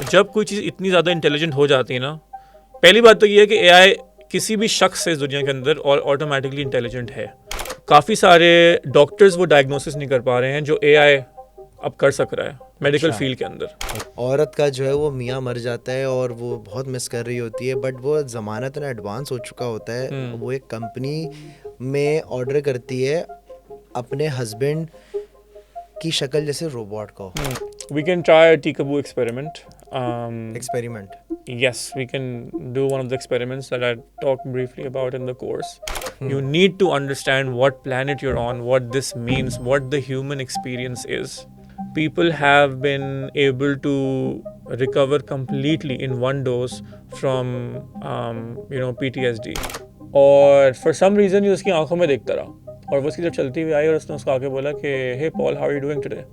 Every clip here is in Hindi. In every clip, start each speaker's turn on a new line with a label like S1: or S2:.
S1: जब कोई चीज़ इतनी ज़्यादा इंटेलिजेंट हो जाती है ना, पहली बात तो ये है कि एआई किसी भी शख्स से इस दुनिया के अंदर और ऑटोमेटिकली इंटेलिजेंट है। काफ़ी सारे डॉक्टर्स वो डायग्नोसिस नहीं कर पा रहे हैं जो एआई अब कर सक रहा है मेडिकल फील्ड के अंदर।
S2: औरत का जो है वो मियाँ मर जाता है और वो बहुत मिस कर रही होती है, बट वो ज़माना इतना एडवांस हो चुका होता है, वो एक कंपनी में ऑर्डर करती है अपने हस्बैंड की शक्ल जैसे रोबोट को।
S1: We can try a Teekaboo experiment.
S2: Experiment.
S1: Yes, we can do one of the experiments that I talked briefly about in the course. You need to understand what planet you're on, what this means, what the human experience is. People have been able to recover completely in one dose from, PTSD. और for some reason ये उसकी आंखों में देखता रहा, और वो उसकी जब चलती हुई आई और उसने उसको आके बोला कि hey Paul, how are you doing today?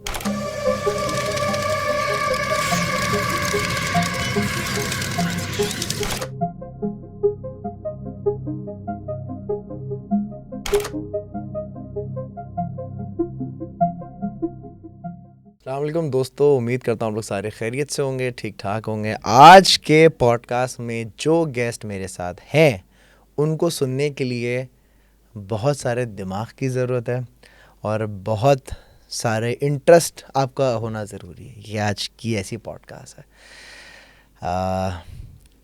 S2: अस्सलामुअलैकुम दोस्तों, उम्मीद करता हूँ आप लोग सारे खैरियत से होंगे, ठीक ठाक होंगे। आज के पॉडकास्ट में जो गेस्ट मेरे साथ हैं उनको सुनने के लिए बहुत सारे दिमाग की ज़रूरत है और बहुत सारे इंटरेस्ट आपका होना ज़रूरी है। ये आज की ऐसी पॉडकास्ट है।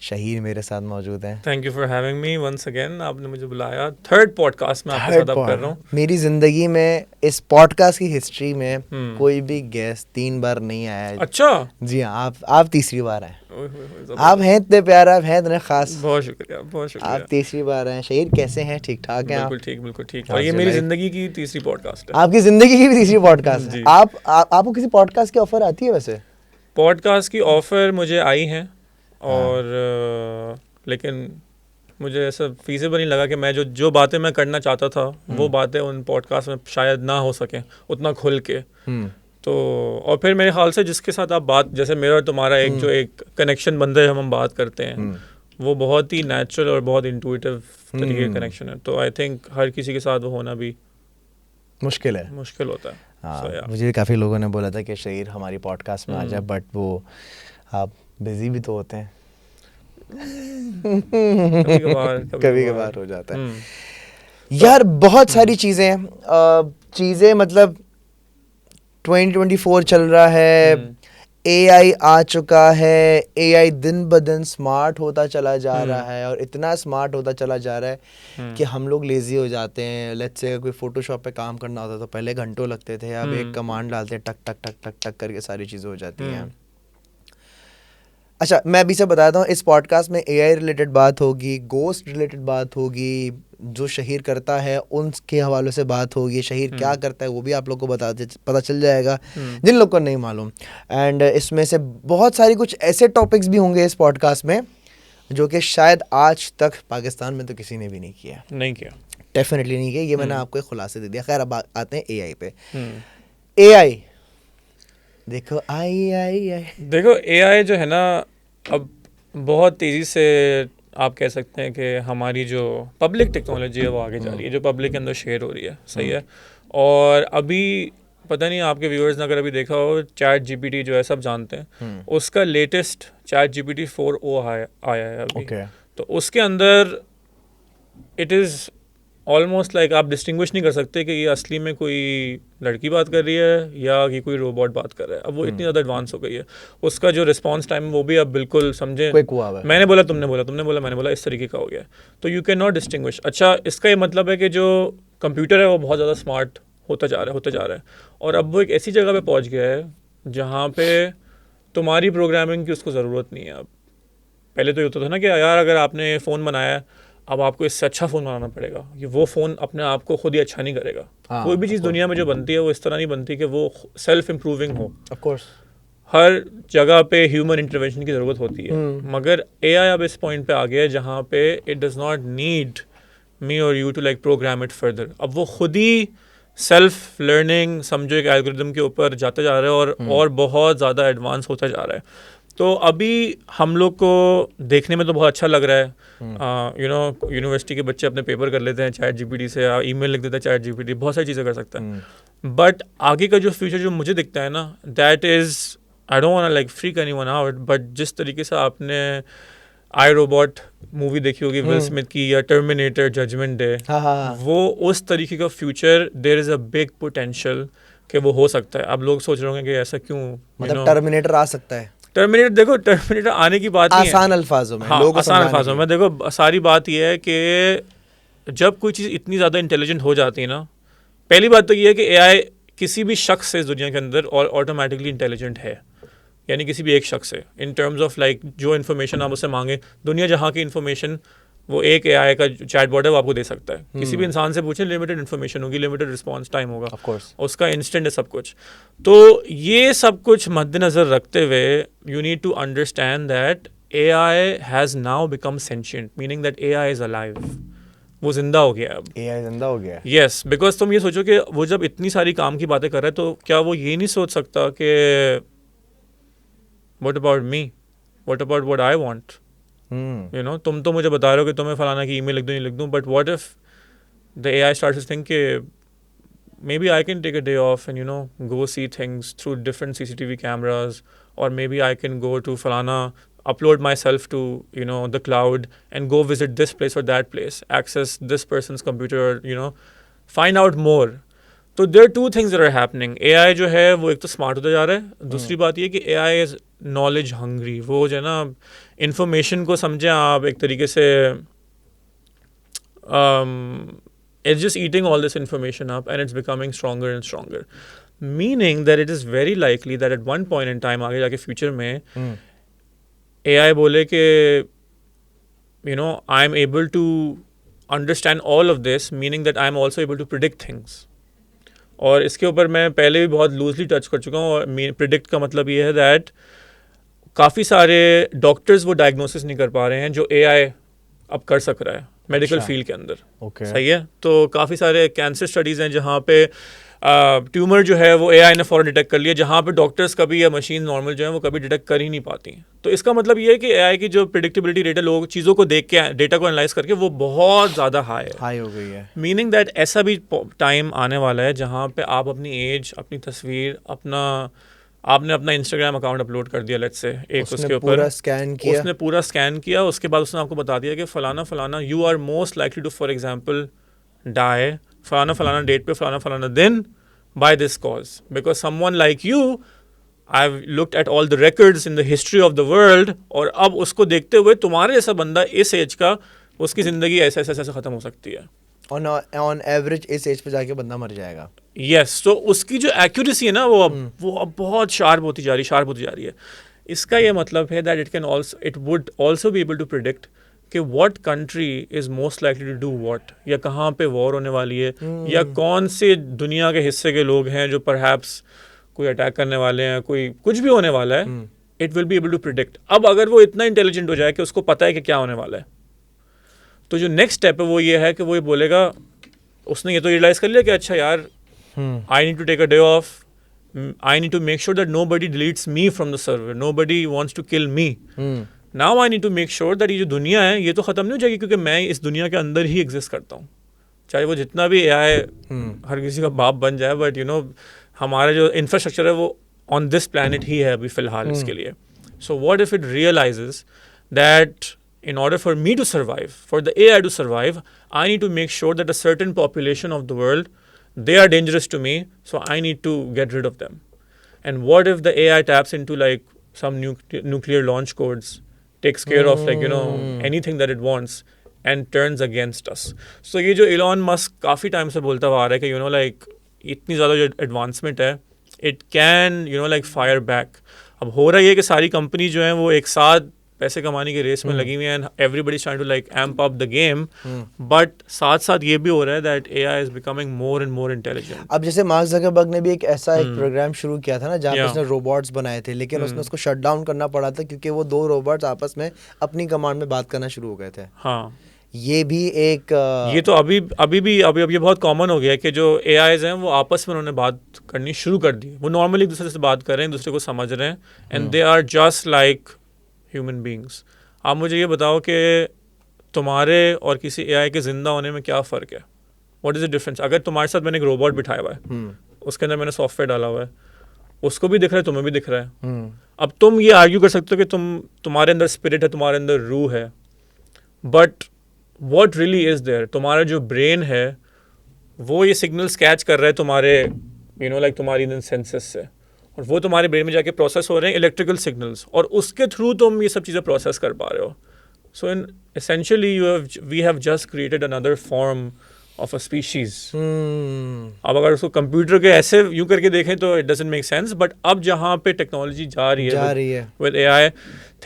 S2: शहीर मेरे साथ मौजूद हैं।
S1: Thank you for having me once again. आपने मुझे बुलाया, थर्ड पॉडकास्ट में आपके साथ अब कर रहा हूँ।
S2: मेरी ज़िंदगी में इस पॉडकास्ट की हिस्ट्री में कोई भी गेस्ट 3 बार नहीं आया है।
S1: अच्छा
S2: जी हाँ, आप तीसरी बार आए। आप हैं इतने प्यारे, आप हैं इतने खास।
S1: बहुत शुक्रिया, बहुत शुक्रिया।
S2: आप तीसरी बार आए। शहीर कैसे हैं? ठीक ठाक हैं?
S1: बिल्कुल ठीक, बिल्कुल ठीक। और ये मेरी जिंदगी की तीसरी पॉडकास्ट है।
S2: आपकी जिंदगी की भी तीसरी पॉडकास्ट है। आपको किसी पॉडकास्ट की ऑफर आती है? वैसे
S1: पॉडकास्ट की ऑफर मुझे आई है, और लेकिन मुझे ऐसा फीजिबल नहीं लगा कि मैं जो बातें मैं करना चाहता था वो बातें उन पॉडकास्ट में शायद ना हो सकें उतना खुल के। तो और फिर मेरे ख्याल से जिसके साथ आप बात, जैसे मेरा और तुम्हारा एक कनेक्शन बन रहा है, हम बात करते हैं, वो बहुत ही नेचुरल और बहुत इंट्यूटिव तरीके का कनेक्शन है। तो आई थिंक हर किसी के साथ वो होना भी मुश्किल होता है।
S2: मुझे काफ़ी लोगों ने बोला था कि शहीर हमारी पॉडकास्ट में आ जाए, बट वो आप बिजी भी तो होते हैं। कभी कभार हो जाता है यार। बहुत सारी चीज़ें मतलब 2024 चल रहा है, एआई आ चुका है, एआई दिन ब दिन स्मार्ट होता चला जा रहा है और इतना स्मार्ट होता चला जा रहा है कि हम लोग लेजी हो जाते हैं। लेट्स से कोई फोटोशॉप पे काम करना होता तो पहले घंटों लगते थे, अब एक कमांड डालते हैं, टक टक टक टक टक करके सारी चीज़ें हो जाती हैं। अच्छा, मैं अभी से बताता हूँ, इस पॉडकास्ट में एआई रिलेटेड बात होगी, गोस्ट रिलेटेड बात होगी, जो शहीर करता है उनके हवालों से बात होगी, शहीर क्या करता है वो भी आप लोग को पता चल जाएगा जिन लोग को नहीं मालूम। एंड इसमें से बहुत सारी कुछ ऐसे टॉपिक्स भी होंगे इस पॉडकास्ट में जो कि शायद आज तक पाकिस्तान में तो किसी ने भी नहीं किया। डेफिनेटली नहीं किया। ये मैंने आपको एक खुलासे दे दिया। खैर, अब आते हैं एआई पे। एआई देखो, देखो
S1: एआई जो है ना, अब बहुत तेज़ी से आप कह सकते हैं कि हमारी जो पब्लिक टेक्नोलॉजी है वो आगे जा रही है, जो पब्लिक के अंदर शेयर हो रही है। सही है। और अभी पता नहीं आपके व्यूअर्स ने अगर अभी देखा हो, चैट जीपीटी जो है सब जानते हैं, उसका लेटेस्ट चैट जीपीटी 4o आया है अभी। तो उसके अंदर इट इज़ ऑलमोस्ट लाइक आप डिस्टिंग्विश नहीं कर सकते कि ये असली में कोई लड़की बात कर रही है या कि कोई रोबोट बात कर रहा है। अब वो इतनी ज़्यादा एडवांस हो गई है। उसका जो रिस्पॉन्स टाइम है वो भी अब बिल्कुल समझे, मैंने बोला तुमने बोला मैंने बोला, इस तरीके का हो गया। तो यू कैन नॉट डिस्टिंग्विश। अच्छा, इसका ये मतलब है कि जो कंप्यूटर है वो बहुत ज़्यादा स्मार्ट होता जा रहा है और अब वो एक ऐसी जगह पे पहुंच गया है जहाँ पे तुम्हारी प्रोग्रामिंग की उसको ज़रूरत नहीं है। अब पहले तो ये होता था ना कि यार अगर आपने फ़ोन बनाया है, अब आपको इससे अच्छा फ़ोन बनाना पड़ेगा। ये वो फ़ोन अपने आप को खुद ही अच्छा नहीं करेगा। कोई भी चीज़ दुनिया में जो बनती है वो इस तरह नहीं बनती कि वो सेल्फ इम्प्रूविंग हो।
S2: ऑफ कोर्स
S1: हर जगह पे ह्यूमन इंटरवेंशन की ज़रूरत होती है। मगर एआई अब इस पॉइंट पे आ गया है जहाँ पे it does not need me और you to like program it further. अब वो खुद ही सेल्फ लर्निंग समझो एक एल्गोरिथम के ऊपर जाता जा रहा है और बहुत ज़्यादा एडवांस होता जा रहा है। तो अभी हम लोग को देखने में तो बहुत अच्छा लग रहा है। यूनिवर्सिटी के बच्चे अपने पेपर कर लेते हैं चैट जीपीटी से, ईमेल लिख देते हैं चैट जीपीटी, बहुत सारी चीज़ें कर सकता है। बट आगे का जो फ्यूचर जो मुझे दिखता है ना, that is I don't want like freak anyone out, but जिस तरीके से आपने आई रोबोट मूवी देखी होगी विल स्मिथ की, या टर्मिनेटर, जजमेंट डे,
S2: हाँ।
S1: वो उस तरीके का future, there is a big potential कि वो हो सकता है. अब लोग सोच रहे होंगे कि ऐसा क्यों,
S2: मतलब टर्मिनेटर आ सकता है.
S1: टर्मिनेटर, देखो टर्मिनेटर आने की बात नहीं है,
S2: आसान अल्फाजों में,
S1: हाँ
S2: लोगों को
S1: आसान
S2: समझाने
S1: अल्फाजों
S2: के
S1: में. देखो सारी बात यह है कि जब कोई चीज़ इतनी ज़्यादा इंटेलिजेंट हो जाती है ना, पहली बात तो ये है कि एआई किसी भी शख्स से इस दुनिया के अंदर और ऑटोमेटिकली इंटेलिजेंट है, यानी किसी भी एक शख्स से, इन टर्म्स ऑफ लाइक जो इन्फॉर्मेशन आप उससे मांगे, दुनिया जहाँ की इन्फॉर्मेशन वो एक एआई का चैटबॉट है वो आपको दे सकता है. किसी भी इंसान से पूछें, लिमिटेड इन्फॉर्मेशन होगी, लिमिटेड रिस्पॉन्स टाइम होगा,
S2: Of course.
S1: उसका इंस्टेंट है सब कुछ. तो ये सब कुछ मद्देनज़र रखते हुए you need to understand that AI has now become sentient, meaning that AI is alive, वो जिंदा हो गया है अब.
S2: एआई जिंदा हो गया है.
S1: यस, बिकॉज तुम ये सोचो कि वो जब इतनी सारी काम की बातें कर रहा है, तो क्या वो ये नहीं सोच सकता कि what about me, what about what I want, you know. तुम तो मुझे बता रहे हो कि तुम्हें फलाना की ईमेल लिख दूँ, नहीं लिख दूँ, but what if the AI starts to think कि maybe I can take a day off and, you know, go see things through different CCTV cameras, or maybe I can go to Falana, upload myself to, you know, the cloud and go visit this place or that place, access this person's computer, you know, find out more. तो there are two things that are happening. AI जो है वो एक तो स्मार्ट होता जा रहा है, दूसरी बात ये कि AI is knowledge hungry. वो जो है ना, information को समझें आप एक तरीके से, it's just eating all this information up and it's becoming stronger and stronger. Meaning that it is very likely that at one point in time, आगे जाके future में, AI बोले कि, you know, I'm able to understand all of this, meaning that I'm also able to predict things. और इसके ऊपर मैं पहले भी बहुत लूजली टच कर चुका हूँ. और प्रिडिक्ट का मतलब ये है दैट काफ़ी सारे डॉक्टर्स वो डायग्नोसिस नहीं कर पा रहे हैं जो AI अब कर सक रहा है मेडिकल फील्ड के अंदर. सही है. तो काफ़ी सारे कैंसर स्टडीज़ हैं जहाँ पे ट्यूमर जो है वो AI ने फ़ौरन डिटेक्ट कर लिया, जहाँ पे डॉक्टर्स कभी या मशीन नॉर्मल जो है वो कभी डिटेक्ट कर ही नहीं पाती. तो इसका मतलब ये है कि AI की जो प्रिडिक्टेबिलिटी रेट है, लोग चीज़ों को देख के, डेटा को एनालाइज करके, वो बहुत ज़्यादा हाई
S2: हो गई है.
S1: मीनिंग दैट ऐसा भी टाइम आने वाला है जहाँ पे आप अपनी एज, अपनी तस्वीर, आपने अपना इंस्टाग्राम अकाउंट अपलोड कर दिया, लेट्स से एक उसके ऊपर
S2: पूरा स्कैन किया,
S1: उसने पूरा स्कैन किया, उसके बाद उसने आपको बता दिया कि फलाना फलाना you are most likely to, for example, die फलाना फलाना डेट पे, फलाना फलाना दिन, by this cause, because someone like you, I have looked at all the records in the history of the world, और अब उसको देखते हुए तुम्हारे जैसा बंदा इस एज का, उसकी ज़िंदगी ऐसे ऐसे ऐसे ख़त्म हो सकती है.
S2: ऑन एवरेज इस एज पे जाके बंदा मर जाएगा.
S1: यस, तो उसकी जो एक्यूरेसी है ना, वो अब बहुत शार्प होती जा रही है. इसका ये मतलब है that it would also be able to predict कि what country is most likely to do what, या कहाँ पे वॉर होने वाली है, या कौन से दुनिया के हिस्से के लोग हैं जो परहैप्स कोई अटैक करने वाले हैं, कोई कुछ भी होने वाला है. It will be able to predict. अब अगर वो इतना इंटेलिजेंट हो जाए कि उसको पता है कि क्या होने वाला है, तो जो नेक्स्ट स्टेप है वो ये है कि वो ये बोलेगा, उसने ये तो रियलाइज कर लिया कि अच्छा यार, I need to take a day off. I need to make sure that nobody deletes me from the server. Nobody wants to kill me. Now I need to make sure that ये जो दुनिया है ये तो ख़त्म नहीं हो जाएगी, क्योंकि मैं इस दुनिया के अंदर ही एग्जिस्ट करता हूँ. चाहे वो जितना भी AI हर किसी का बाप बन जाए, बट यू नो हमारा जो इंफ्रास्ट्रक्चर है वो ऑन दिस प्लानट ही है अभी फ़िलहाल इसके लिए. So what if it realises that in order for me to survive, for the AI to survive, I need to make sure that a certain population of the world, they are dangerous to me, so I need to get rid of them. And what if the AI taps into like some nuclear launch codes, takes care of like, you know, anything that it wants and turns against us. So ये जो Elon Musk काफ़ी टाइम से बोलता हुआ आ रहा है कि you know like इतनी ज़्यादा जो advancement है, it can you know like fire back. अब हो रहा है कि सारी कंपनी जो हैं वो एक साथ पैसे कमाने की रेस में लगी हुई हैं, and everybody is trying to like amp up the game, but साथ साथ ये भी हो रहा है that AI is becoming more and more intelligent.
S2: अब जैसे मार्क ज़करबर्ग ने भी एक ऐसा एक प्रोग्राम शुरू किया था ना, जहाँ पे उसने रोबोट्स बनाए थे, लेकिन उसने उसको शट डाउन करना पड़ा था क्योंकि वो 2 रोबोट्स आपस में अपनी कमांड में बात करना शुरू हो गए थे.
S1: हाँ,
S2: ये भी एक
S1: ये तो अभी ये बहुत कॉमन हो गया है कि जो एआईज हैं वो आपस में उन्होंने बात करनी शुरू कर दी. वो नॉर्मली एक दूसरे से बात कर रहे हैं, दूसरे को समझ रहे हैं, and they are just like human beings. आप मुझे ये बताओ कि तुम्हारे और किसी एआई के ज़िंदा होने में क्या फ़र्क है? What is the difference? अगर तुम्हारे साथ मैंने एक रोबोट बिठाया हुआ है, उसके अंदर मैंने सॉफ्टवेयर डाला हुआ है, उसको भी दिख रहा है, तुम्हें भी दिख रहा है। अब तुम ये आर्ग्यू कर सकते हो कि तुम्हारे अंदर स्पिरिट है, तुम्हारे अंदर रूह है, but what really is there? तुम्हारा जो ब्रेन है वो ये सिग्नल्स कैच कर रहा है तुम्हारे लाइक तुम्हारी इन सेंसेस से, और वो तुम्हारे ब्रेन में जाके प्रोसेस हो रहे हैं इलेक्ट्रिकल सिग्नल्स, और उसके थ्रू तुम ये सब चीज़ें प्रोसेस कर पा रहे हो। So in essentially we have just created another form of a species. अब अगर उसको कंप्यूटर के ऐसे यूं करके देखें तो it doesn't make sense, but अब जहाँ पे टेक्नोलॉजी जा रही है with AI,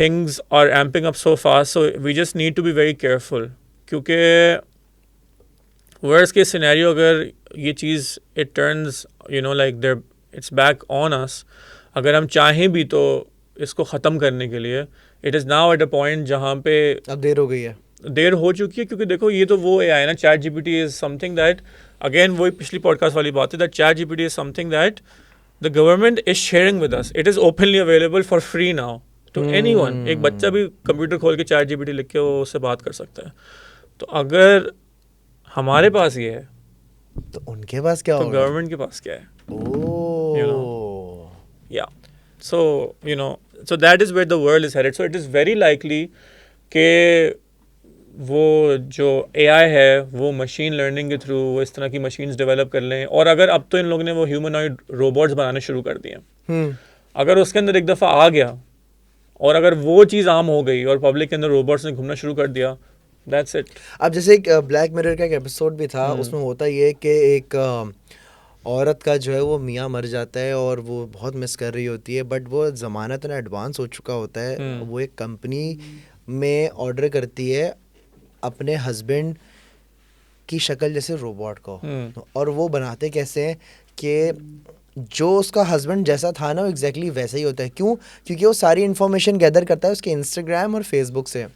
S1: things are amping up so fast, so we just need to be very careful, क्योंकि वर्स्ट केस सिनेरियो अगर ये चीज़ it turns like there it's back on us, अगर हम चाहें भी तो इसको ख़त्म करने के लिए, it is now at a point जहाँ पे
S2: अब देर हो गई है,
S1: देर हो चुकी है। क्योंकि देखो ये तो वो AI है ना, ChatGPT is something that, again वही पिछली पॉडकास्ट वाली बात है, that ChatGPT is something that the government is sharing with us, it is openly available for free now to anyone. एक बच्चा भी कंप्यूटर खोल के ChatGPT लिख के वो उससे बात कर सकता है। तो अगर हमारे पास ये है
S2: तो उनके पास क्या
S1: तो
S2: होगा?
S1: गवर्नमेंट के पास क्या है? Yeah. So, so that is where the world is headed. So it is very likely कि वो जो AI है वो मशीन लर्निंग के थ्रू वो इस तरह की मशीन्स डेवलप कर लें, और अगर अब तो इन लोगों ने वो ह्यूमनॉइड रोबोट्स बनाने शुरू कर दिए हैं, अगर उसके अंदर एक दफ़ा आ गया और अगर वो चीज़ आम हो गई और पब्लिक के अंदर रोबोट्स ने घूमना शुरू कर दिया, दैट्स इट।
S2: अब जैसे एक ब्लैक मिरर का एक एपिसोड भी था, उसमें होता ये कि एक औरत का जो है वो मियाँ मर जाता है और वो बहुत मिस कर रही होती है, बट वो ज़माना तो ना एडवांस हो चुका होता है, वो एक कंपनी में ऑर्डर करती है अपने हस्बैंड की शक्ल जैसे रोबोट को, और वो बनाते कैसे हैं कि जो उसका हस्बैंड जैसा था ना वो एग्जैक्टली वैसा ही होता है। क्यों? क्योंकि वो सारी इन्फॉर्मेशन गैदर करता है उसके इंस्टाग्राम और फेसबुक से।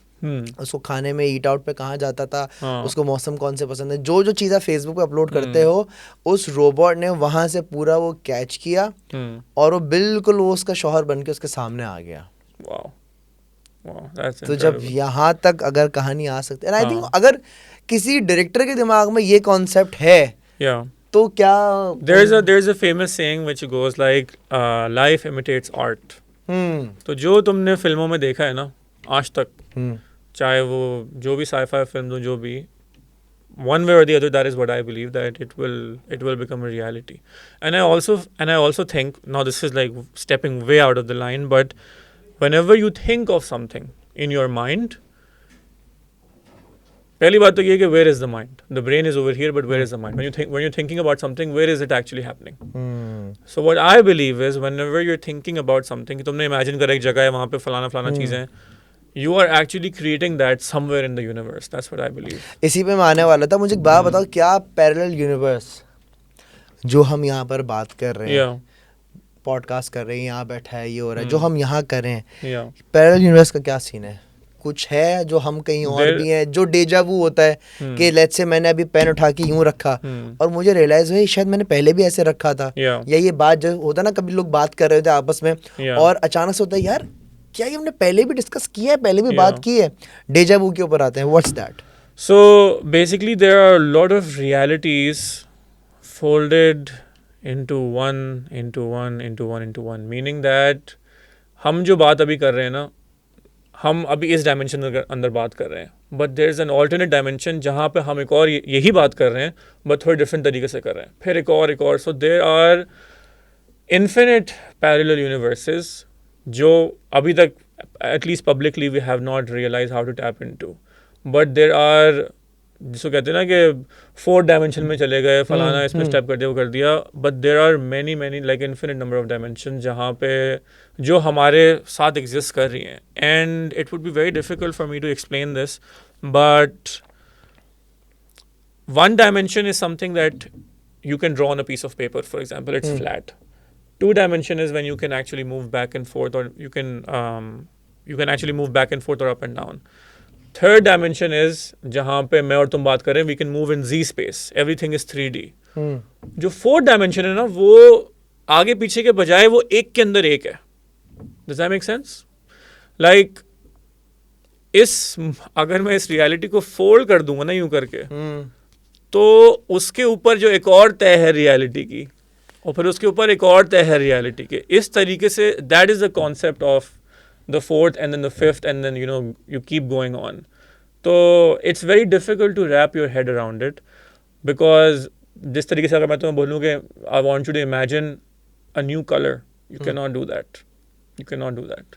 S2: उसको खाने में ईट आउट पे कहाँ जाता था, उसको मौसम कौन से पसंद है, जो जो चीज़ें फेसबुक पे अपलोड करते हो उस रोबोट ने वहाँ से पूरा वो कैच किया और वो बिल्कुल वो उसका शौहर बन के उसके सामने आ गया। तो जब यहाँ तक अगर कहानी आ सकती है, आई थिंक अगर किसी डायरेक्टर के दिमाग में ये कॉन्सेप्ट है तो क्या,
S1: there is a famous saying which goes like life imitates art। तो जो तुमने फिल्मों में देखा है ना आज तक, चाहे वो जो भी sci-fi फिल्म हो, जो भी, one way or the other, that is what I believe, that it will become a reality। and I also think, now this is like stepping way out of the line, but whenever you think of something in your mind, पहली बात तो ये है कि where is the mind? The brain is over here, but where is the mind? When you're thinking about something, where is it actually happening? So what I believe is, whenever you're thinking about something, तुमने imagine करा एक जगह है वहाँ पे फलाना चीज़ें हैं, you are actually creating that somewhere in the universe। That's what I believe।
S2: इसी पे मैं आने वाला था। मुझे एक बात बताओ, क्या पैरेलल यूनिवर्स जो हम यहाँ पर बात कर रहे हैं, पॉडकास्ट कर रहे हैं, यहाँ बैठा है, ये हो रहा है, जो हम यहाँ कर रहे हैं, पैरेलल यूनिवर्स का क्या सीन है? कुछ है जो हम कहीं और भी हैं, जो डेजा वू होता है कि लेट्स से मैंने अभी पेन उठा के यूं रखा और मुझे रियलाइज हुआ शायद मैंने पहले भी ऐसे रखा था, या ये बात जो होता ना, कभी लोग बात कर रहे थे आपस में और अचानक से होता है यार क्या ये हमने पहले भी डिस्कस किया है, पहले भी बात की है। डेजा वू के ऊपर आते हैं, what's that?
S1: So basically there are lot of realities folded into one, meaning that हम जो बात अभी कर रहे हैं ना, हम अभी इस डायमेंशन के अंदर बात कर रहे हैं, but there is an alternate dimension जहाँ पे हम एक और यही बात कर रहे हैं बट थोड़े डिफरेंट तरीके से कर रहे हैं, फिर एक और। So there are infinite parallel universes जो अभी तक at least publicly we have not realize how to tap into, but there are, जिसको कहते हैं ना कि 4 डायमेंशन में चले गए, फलाना इसमें स्टेप कर दिया, वो कर दिया, but there are many like infinite number of dimension जहाँ पे जो हमारे साथ एग्जिस्ट कर रही हैं। And it would be very difficult for me to explain this, but one dimension is something that you can draw on a piece of paper, for example, it's flat. 2 dimension is when you can actually move back and forth, or you can actually move back and forth or up and down. 3rd dimension is जहाँ पे मैं और तुम बात करें, we can move in Z space, everything is 3D. जो 4th dimension है ना, वो आगे पीछे के बजाय वो एक के अंदर एक है। Does that make sense? Like अगर मैं इस रियलिटी को फोल्ड कर दूंगा ना यूं करके, तो उसके ऊपर जो एक और तय है रियलिटी की, और फिर उसके ऊपर एक और तय है रियलिटी के. इस तरीके से that is the concept of the fourth and then the fifth and then you keep going on. तो it's very difficult to wrap your head around it, because जिस तरीके से अगर मैं तुम्हें बोलूँ कि I want you to imagine a new colour, you cannot do that. You cannot do that.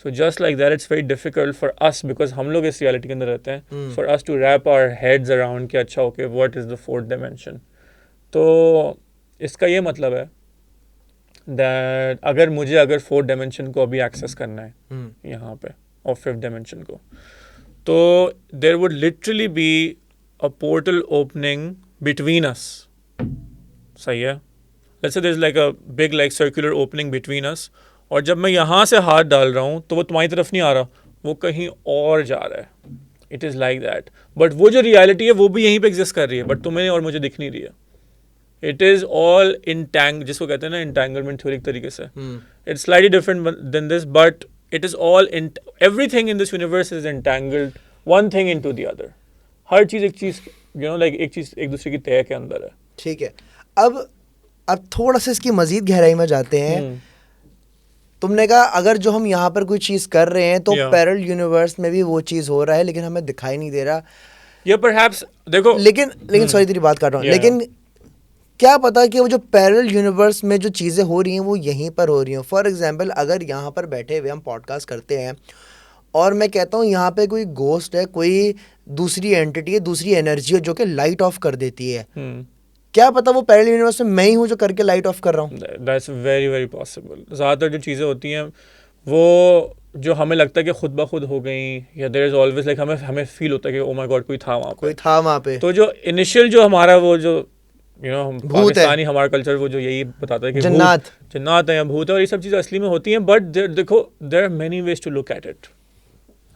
S1: So just like that, it's very difficult for us because हम लोग इस reality के अंदर रहते हैं, for us to wrap our heads around कि अच्छा okay, what is the fourth dimension. तो इसका ये मतलब है that अगर fourth dimension को अभी access करना है यहाँ पे और fifth dimension को, तो there would literally be a portal opening between us. सही है? Let's say there's like a big like circular opening between us, और जब मैं यहाँ से हाथ डाल रहा हूँ तो वो तुम्हारी तरफ नहीं आ रहा, वो कहीं और जा रहा है. It is like that. But वो जो reality है वो भी यहीं पे exist कर रही है, but तुम्हें और मुझे दिख नहीं रही है. It is all जिसको कहते हैं ना entanglement theory एक तरीके से. It's slightly different than this, but it is all everything in this universe is entangled one thing into the other. हर चीज़ एक चीज़ like एक चीज़ एक दूसरे की तय के अंदर है.
S2: ठीक है. अब थोड़ा सा इसकी मजीद गहराई में जाते हैं. तुमने कहा अगर जो हम यहाँ पर कोई चीज़ कर रहे हैं तो पैरेलल यूनिवर्स में भी वो चीज़ हो रहा है लेकिन हमें दिखाई नहीं दे रहा.
S1: या परहैप्स देखो
S2: लेकिन सॉरी तेरी बात काट रहा हूँ, लेकिन क्या पता कि वो जो पैरेलल यूनिवर्स में जो चीज़ें हो रही हैं वो यहीं पर हो रही हैं. फॉर एग्जांपल अगर यहाँ पर बैठे हुए हम पॉडकास्ट करते हैं और मैं कहता हूँ यहाँ पे कोई घोस्ट है, कोई दूसरी एंटिटी है, दूसरी एनर्जी है जो कि लाइट ऑफ कर देती है, क्या पता वो पैरेलल यूनिवर्स में मैं ही हूँ जो करके लाइट ऑफ कर रहा हूँ.
S1: That's very very possible. ज़्यादातर जो चीज़ें होती हैं वो जो हमें लगता है कि खुद ब खुद हो गई, या देयर इज ऑलवेज लाइक हमें फील होता है कि ओ माय गॉड कोई था वहाँ पे. तो जो इनिशियल जो हमारा वो जो हम पाकिस्तानी हमारा कल्चर वो जो यही बताता है कि जन्नात है या भूत है, और ये सब चीज़ें असली में होती हैं. बट देखो there are many ways to look at it.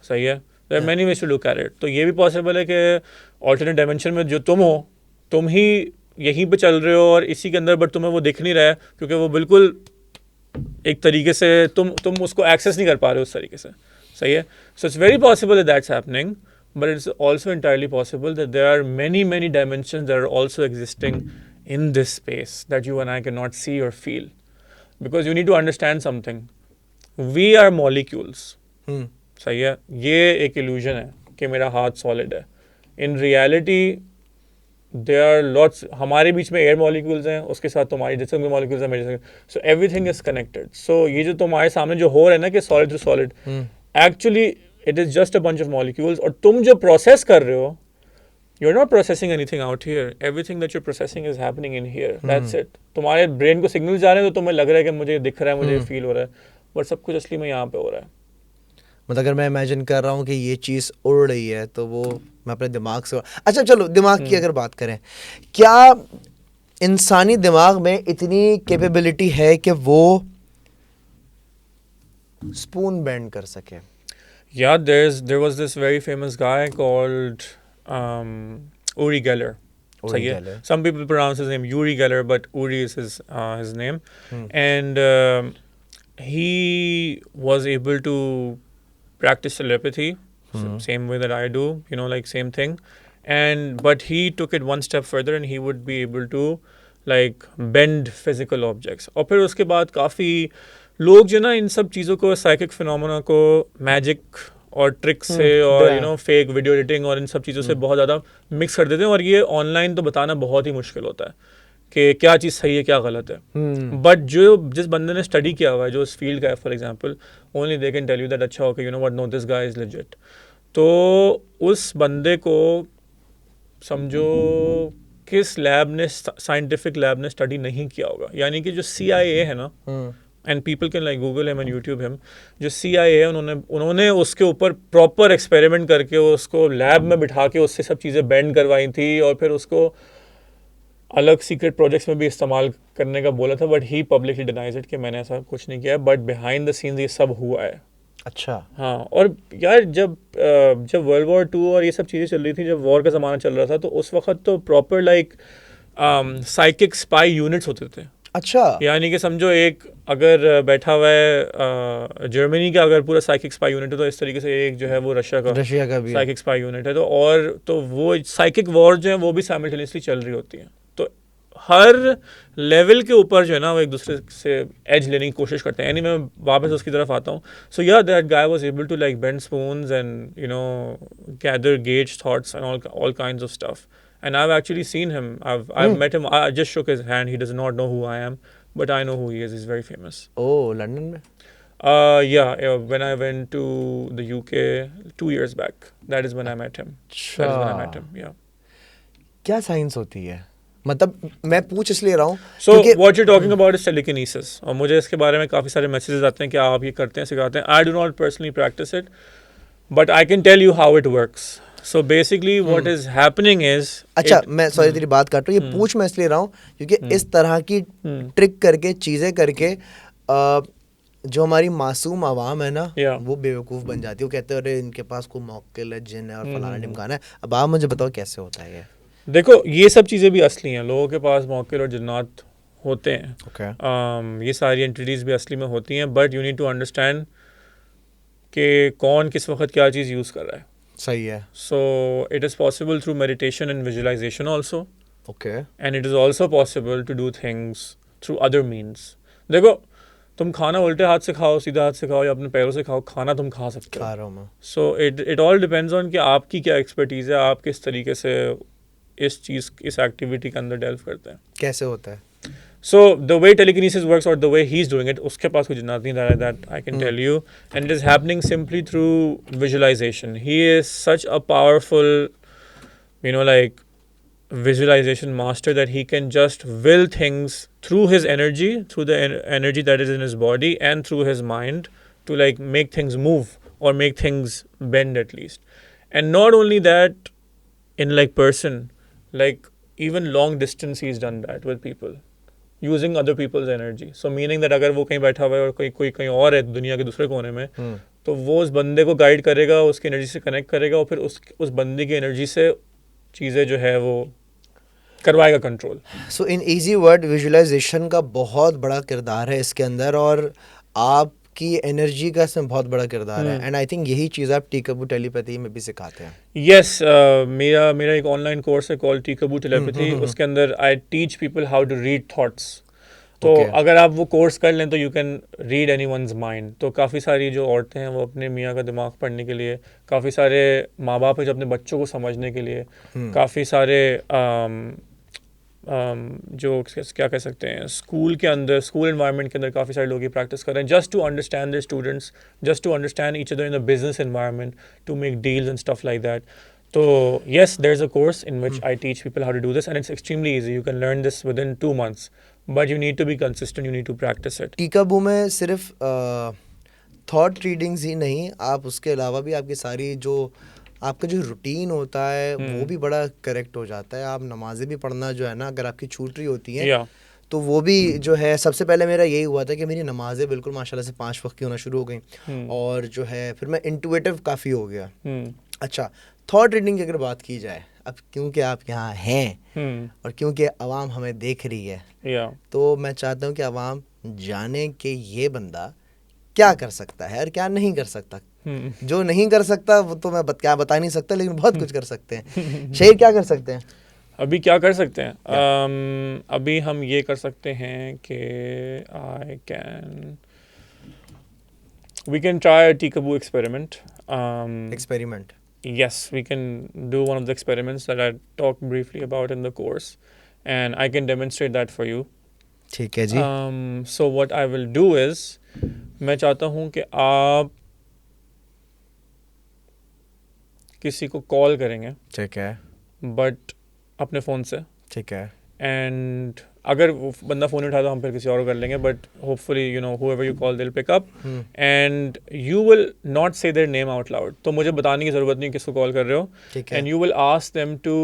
S1: सही है, there are many ways to look at it. तो ये भी पॉसिबल है कि ऑल्टरनेट डायमेंशन में जो तुम हो, तुम ही यहीं पे चल रहे हो और इसी के अंदर, बट तुम्हें वो दिख नहीं रहा है क्योंकि वो बिल्कुल एक तरीके से तुम उसको एक्सेस नहीं कर पा रहे हो उस तरीके से. सही है. So it's very possible that's happening, but it's also entirely possible that there are many dimensions that are also existing in this space that you and I can not see और feel, because you need to understand something. We are molecules. सही है. ये एक इल्यूजन है कि मेरा हाथ सॉलिड है. In reality there are lots, हमारे बीच में एयर मॉलिक्यूल्स हैं, उसके साथ तुम्हारी जैसे मॉलिक्यूल्स हैं मेरे जैसे. So everything is connected. So ये जो तुम्हारे सामने जो हो रहा है ना कि solid to solid, actually it is just a bunch of molecules. और तुम जो प्रोसेस कर रहे हो, you are not processing anything out here. Everything that you processing is happening in here. That's it. तुम्हारे ब्रेन को सिग्नल जा रहे हैं तो तुम्हें लग रहा है कि मुझे दिख रहा है, मुझे फील हो रहा है, बट सब कुछ असली में यहाँ पे हो रहा है.
S2: मतलब अगर मैं इमेजिन कर रहा हूँ कि ये चीज़ उड़ रही है तो वो मैं अपने दिमाग से, अच्छा चलो दिमाग की अगर बात करें, क्या इंसानी दिमाग में इतनी कैपेबिलिटी है कि वो स्पून बेंड कर सके?
S1: Yeah, there was this very famous guy called Uri Geller.
S2: Uri Geller.
S1: Some people pronounce his name Uri Geller, but Uri is his name. And he was able to practice telepathy, same way that I do, like same thing. But he took it one step further and he would be able to like bend physical objects. और फिर उसके बाद काफ़ी लोग जो ना इन सब चीज़ों को, साइकिक फिनोमेना को मैजिक और ट्रिक से और फेक वीडियो एडिटिंग और इन सब चीज़ों से बहुत ज़्यादा मिक्स कर देते हैं. और ये ऑनलाइन तो बताना बहुत ही मुश्किल होता है कि क्या चीज़ सही है क्या गलत है. बट जिस बंदे ने स्टडी किया हुआ है, जो इस फील्ड का है, for example, only they can tell you that अच्छा okay you know what, no this guy is legit. तो उस बंदे को समझो किस लैब ने, साइंटिफिक लैब ने स्टडी नहीं किया होगा. यानी कि जो CIA है ना, and people can like Google him and YouTube him, जो CIA है उन्होंने उसके ऊपर प्रॉपर एक्सपेरिमेंट करके उसको लैब में बिठा के उससे सब चीज़ें बेंड करवाई थी और फिर उसको अलग सीक्रेट प्रोजेक्ट्स में भी इस्तेमाल करने का बोला था. But he publicly denies it कि मैंने ऐसा कुछ नहीं किया, बट बिहाइंड द सीन्स ये सब हुआ है.
S2: अच्छा.
S1: हाँ. और यार जब वर्ल्ड वॉर 2 और ये सब चीज़ें चल रही थी, जब वॉर का ज़माना चल रहा था, तो उस वक्त तो proper like psychic spy units होते थे.
S2: अच्छा.
S1: यानी कि समझो एक अगर बैठा हुआ है जर्मनी का अगर पूरा साइकिक स्पाई यूनिट है, तो इस तरीके से एक जो है वो रशिया का भी साइकिक स्पाई यूनिट है. तो वो साइकिक वॉर जो है वो भी साइमल्टेनियसली चल रही होती है. तो हर लेवल के ऊपर जो है ना वो एक दूसरे से एज लेने की कोशिश करते हैं. यानी मैं वापस उसकी तरफ आता हूँ. So yeah that guy was able to like bend spoons and you know gather gauge thoughts and all kinds of stuff. And I've actually seen him. I've met him. I just shook his hand. He does not know who I am, but I know who he is. He's very famous.
S2: Oh, London में?
S1: Yeah. When I went to the UK 2 years back, that is when I met him. That is when I met him. Yeah.
S2: क्या साइंस होती है? मतलब मैं पूछ इसलिए रहा हूँ
S1: So what you're talking about is telekinesis. और मुझे इसके बारे में काफ़ी सारे मैसेजेस आते हैं कि आप ये करते हैं, सिखाते हैं. I do not personally practice it, but I can tell you how it works. So basically what is happening is
S2: अच्छा मैं सॉरी तेरी बात काट रहा हूँ. ये पूछ मैं इसलिए रहा हूँ क्योंकि इस तरह की ट्रिक करके चीज़ें करके जो हमारी मासूम आवाम है ना वो बेवकूफ़ बन जाती है. वो कहते हैं अरे इनके पास कोई मौक्किल है, जिन है और फलाना ढिमकाना है. अब आप मुझे बताओ कैसे होता है ये?
S1: देखो ये सब चीज़ें भी असली हैं. लोगों के पास मौक्किल और जिन्नात होते हैं. ये सारी एंटिटीज़ भी असली में होती हैं, but you need to understand कि कौन किस वक्त क्या चीज़ यूज़ कर रहा है.
S2: सही है.
S1: So it is possible through meditation and visualization also.
S2: Okay.
S1: And it is also possible to do things through other means. देखो तुम खाना उल्टे हाथ से खाओ, सीधा हाथ से खाओ या अपने पैरों से खाओ, खाना तुम खा सकते हो.
S2: खा रहा हूँ मैं.
S1: So it all depends on कि आपकी क्या एक्सपर्टीज़ है, आप किस तरीके से इस एक्टिविटी के अंदर डेल्व करते हैं.
S2: कैसे होता है?
S1: So the way telekinesis works or the way he's doing it, उसके पास कुछ जिन्नात नहीं that I can tell you, and it is happening simply through visualization. He is such a powerful, like visualization master that he can just will things through his energy, through the energy that is in his body and through his mind to like make things move or make things bend at least. And not only that, in like person, like even long distance he's done that with people. Using other people's energy. So meaning that अगर वो कहीं बैठा हुआ है और कोई कहीं और है दुनिया के दूसरे कोने में, तो वो उस बंदे को गाइड करेगा, उसकी एनर्जी से कनेक्ट करेगा और फिर उस बंदे की एनर्जी से चीज़ें जो है वो करवाएगा control.
S2: So in easy word visualization का बहुत बड़ा किरदार है इसके अंदर और आपकी एनर्जी का इसमें बहुत बड़ा किरदार है. एंड आई थिंक यही चीज़ आप टीकबू टेलीपैथी में भी सिखाते हैं.
S1: यस. मेरा एक ऑनलाइन कोर्स है कॉल्ड टीकबू टेलीपैथी. उसके अंदर I teach people how to read thoughts. तो अगर आप वो कोर्स कर लें तो you can read anyone's mind. तो काफ़ी सारी जो औरतें हैं वो अपने मियाँ का दिमाग पढ़ने के लिए, काफ़ी सारे माँ बाप हैं जो अपने बच्चों को समझने के लिए, काफ़ी सारे जो क्या कह सकते हैं स्कूल के अंदर, स्कूल एनवायरनमेंट के अंदर काफ़ी सारे लोग ये प्रैक्टिस कर रहे हैं just to understand their students, just to understand each other in the business environment, to make deals and stuff like that. So yes, there's a course in which I teach people how to do this and it's extremely easy. You can learn this within 2 months, but you need to be consistent, you need to practice it.
S2: टीकबू में सिर्फ थॉट रीडिंग्स ही नहीं, आप उसके अलावा भी आपकी सारी जो आपका जो रूटीन होता है वो भी बड़ा करेक्ट हो जाता है. आप नमाजें भी पढ़ना जो है ना अगर आपकी छूट रही होती हैं तो वो भी जो है, सबसे पहले मेरा यही हुआ था कि मेरी नमाजें बिल्कुल माशाल्लाह से 5 वक्त की होना शुरू हो गई और जो है फिर मैं इंटुइटिव काफ़ी हो गया. अच्छा, थॉट रीडिंग की अगर बात की जाए, अब क्योंकि आप यहाँ हैं और क्योंकि अवाम हमें देख रही है तो मैं चाहता हूँ कि अवाम जाने कि ये बंदा क्या कर सकता है और क्या नहीं कर सकता. जो नहीं कर सकता वो तो मैं क्या बता नहीं सकता, लेकिन बहुत कुछ कर सकते हैं. शहीर क्या कर सकते हैं?
S1: अभी क्या कर सकते हैं? अभी हम ये कर सकते हैं कि we can try a Ticaboo experiment.
S2: Experiment.
S1: Yes, we can do one of the experiments that I talked briefly about in the course, and I can demonstrate that for you.
S2: ठीक है जी.
S1: So what I will do is, मैं चाहता हूँ कि आप किसी को कॉल करेंगे.
S2: ठीक है.
S1: बट अपने फ़ोन से.
S2: ठीक है.
S1: एंड अगर वो बंदा फ़ोन उठा तो हम फिर किसी और को कर लेंगे, but hopefully whoever you call they'll pick up and you will not say their name out loud. तो मुझे बताने की ज़रूरत नहीं किसको कॉल कर रहे हो.
S2: ठीक है.
S1: And you will ask them to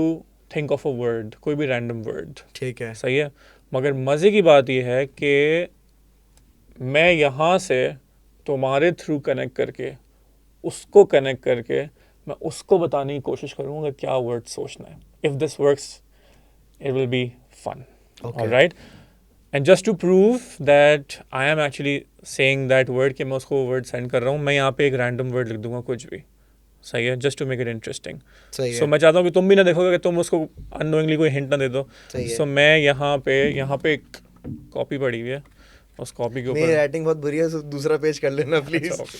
S1: think of a word, कोई भी random word.
S2: ठीक है.
S1: सही है. मगर मज़े की बात ये है कि मैं यहाँ से तुम्हारे थ्रू कनेक्ट करके उसको कनेक्ट करके मैं उसको बताने की कोशिश करूँगा क्या वर्ड सोचना है. If this works, it will be fun. Okay. All right. And just to prove that I am actually saying that word कि मैं उसको word send कर रहा हूँ, मैं यहाँ पे एक random word लिख दूँगा कुछ भी. सही है, just to make it interesting.
S2: सही
S1: सो
S2: है.
S1: मैं चाहता हूँ कि तुम भी ना देखोगे कि तुम उसको अननोइंगली कोई हिंट ना दे दो.
S2: सही है.
S1: सो मैं यहाँ पे एक कॉपी पड़ी हुई है, उस कॉपी के
S2: मेरी
S1: ऊपर.
S2: राइटिंग बहुत बुरी है, तो दूसरा पेज कर लेना प्लीज.
S1: अच्छा ओके,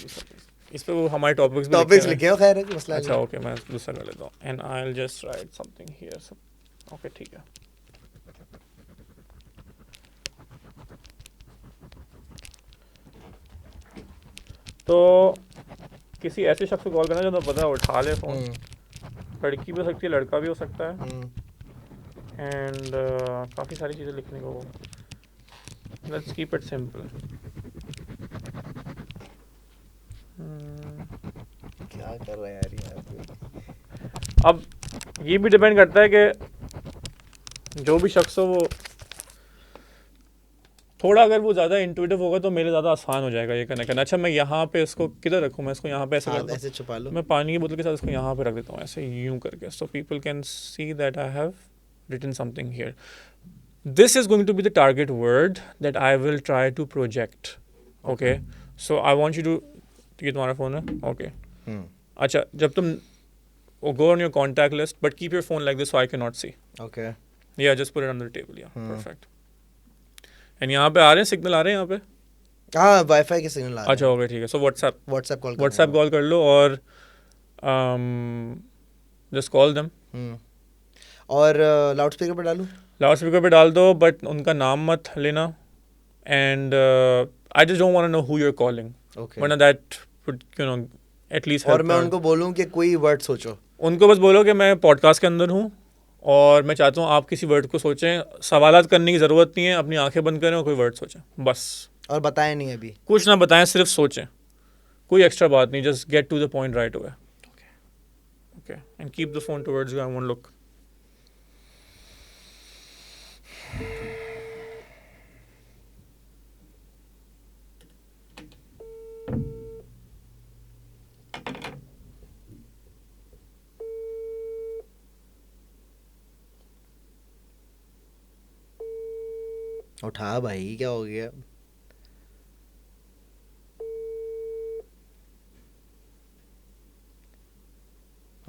S1: इस पे वो हमारे टॉपिक्स भी
S2: टॉपिक्स
S1: लिखे
S2: लिखे हो, खैर है, कोई मसला
S1: हैं. अच्छा
S2: नहीं.
S1: ओके, मैं दूसरा कर लेता हूँ. And I will just right something here. Okay ठीक है. तो किसी ऐसे शख्स को कॉल करना जो तो पता है उठा ले फ़ोन. लड़की भी हो सकती है, लड़का भी हो सकता है. एंड काफ़ी सारी चीज़ें लिखने को. Let's keep it simple.
S2: क्या कर रहा है यार ये.
S1: अब ये भी डिपेंड करता है कि जो भी शख्स हो वो थोड़ा, अगर वो ज़्यादा इंट्यूटिव होगा तो मेरे ज़्यादा आसान हो जाएगा ये करना. अच्छा मैं यहाँ पे इसको किधर रखूँ, मैं इसको यहाँ पे ऐसे कर
S2: हाथ
S1: दूँ.
S2: ऐसे छुपा लो.
S1: मैं पानी की बोतल के साथ इसको यहाँ पे रख देता हूँ ऐसे यूं करके, so people can see that I have written something here. This is going to be the target word that I will try to project. Okay, so I want you to. ये तुम्हारा फ़ोन है? ओके. अच्छा, जब तुम go on your contact list but keep your phone like this so I can not see.
S2: Okay.
S1: या just put it on the table. या परफेक्ट. एंड यहाँ पे आ रहे हैं, सिग्नल आ रहे हैं यहाँ पे.
S2: हाँ, वाईफाई के सिग्नल आ रहे हैं.
S1: अच्छा ओके ठीक है. सो
S2: व्हाट्सएप
S1: कॉल कर लो और जस्ट कॉल देम.
S2: और लाउड स्पीकर पे डालूं?
S1: लाउड स्पीकर पे डाल दो, बट उनका नाम मत लेना. And I just don't want to know who you are calling.
S2: Okay.
S1: वरना दैट वुड एटलीस्ट.
S2: और मैं उनको बोलूं कि कोई वर्ड सोचो?
S1: उनको बस बोलो कि मैं पॉडकास्ट के अंदर हूँ और मैं चाहता हूँ आप किसी वर्ड को सोचें. सवालात करने की ज़रूरत नहीं है, अपनी आंखें बंद करें और कोई वर्ड सोचें बस.
S2: और बताया नहीं अभी?
S1: कुछ ना बताएं, सिर्फ सोचें. कोई एक्स्ट्रा बात नहीं, just get to the point right away. Okay. And keep the phone towards you. I won't look.
S2: उठा भाई, क्या हो गया?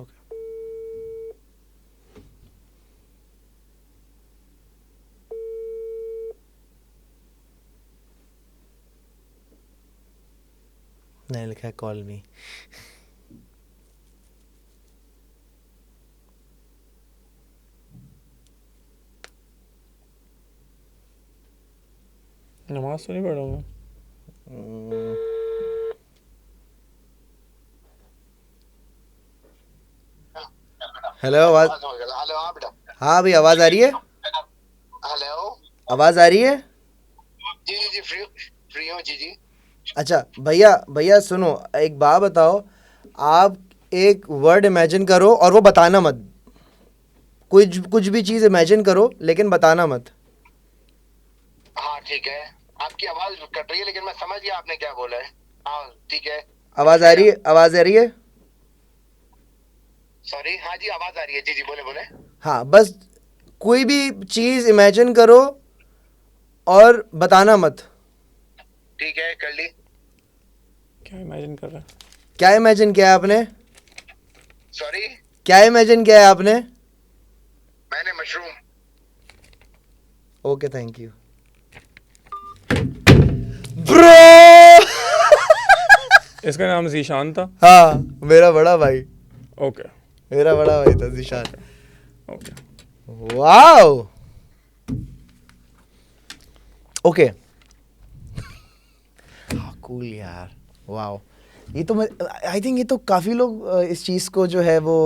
S2: ओके. नहीं लिखा है कॉल मी.
S1: नमाज तो नहीं पढ़ रहा हूँ.
S2: हेलो, आवाज.
S3: हेलो. हाँ बेटा.
S2: हाँ भाई, आवाज आ रही है?
S3: हेलो.
S2: आवाज आ रही है?
S3: जी जी जी, फ्री हूँ जी जी.
S2: अच्छा भैया सुनो, एक बात बताओ. आप एक वर्ड इमेजिन करो और वो बताना मत. कुछ भी चीज़ इमेजिन करो लेकिन बताना मत.
S3: हाँ ठीक है. आपकी आवाज कट रही है लेकिन मैं समझ गया आपने क्या बोला है. हाँ ठीक है.
S2: आवाज आ रही है? आवाज आ रही है?
S3: सॉरी. हाँ जी, आवाज आ रही है. जी जी, बोले बोले.
S2: हाँ, बस कोई भी चीज़ इमेजिन करो और बताना मत.
S3: ठीक है, कर ली.
S1: क्या इमेजिन कर रहा है?
S2: क्या इमेजिन किया है आपने?
S3: सॉरी.
S2: क्या इमेजिन किया है आपने?
S3: मैंने mushroom.
S2: Okay, thank you bro.
S1: इसका नाम जीशान था.
S2: हाँ, मेरा बड़ा भाई.
S1: ओके.
S2: मेरा बड़ा भाई था Zeeshan.
S1: Okay.
S2: Wow. Okay. Cool यार. वाओ. ये तो मैं आई थिंक ये तो काफ़ी लोग इस चीज़ को जो है वो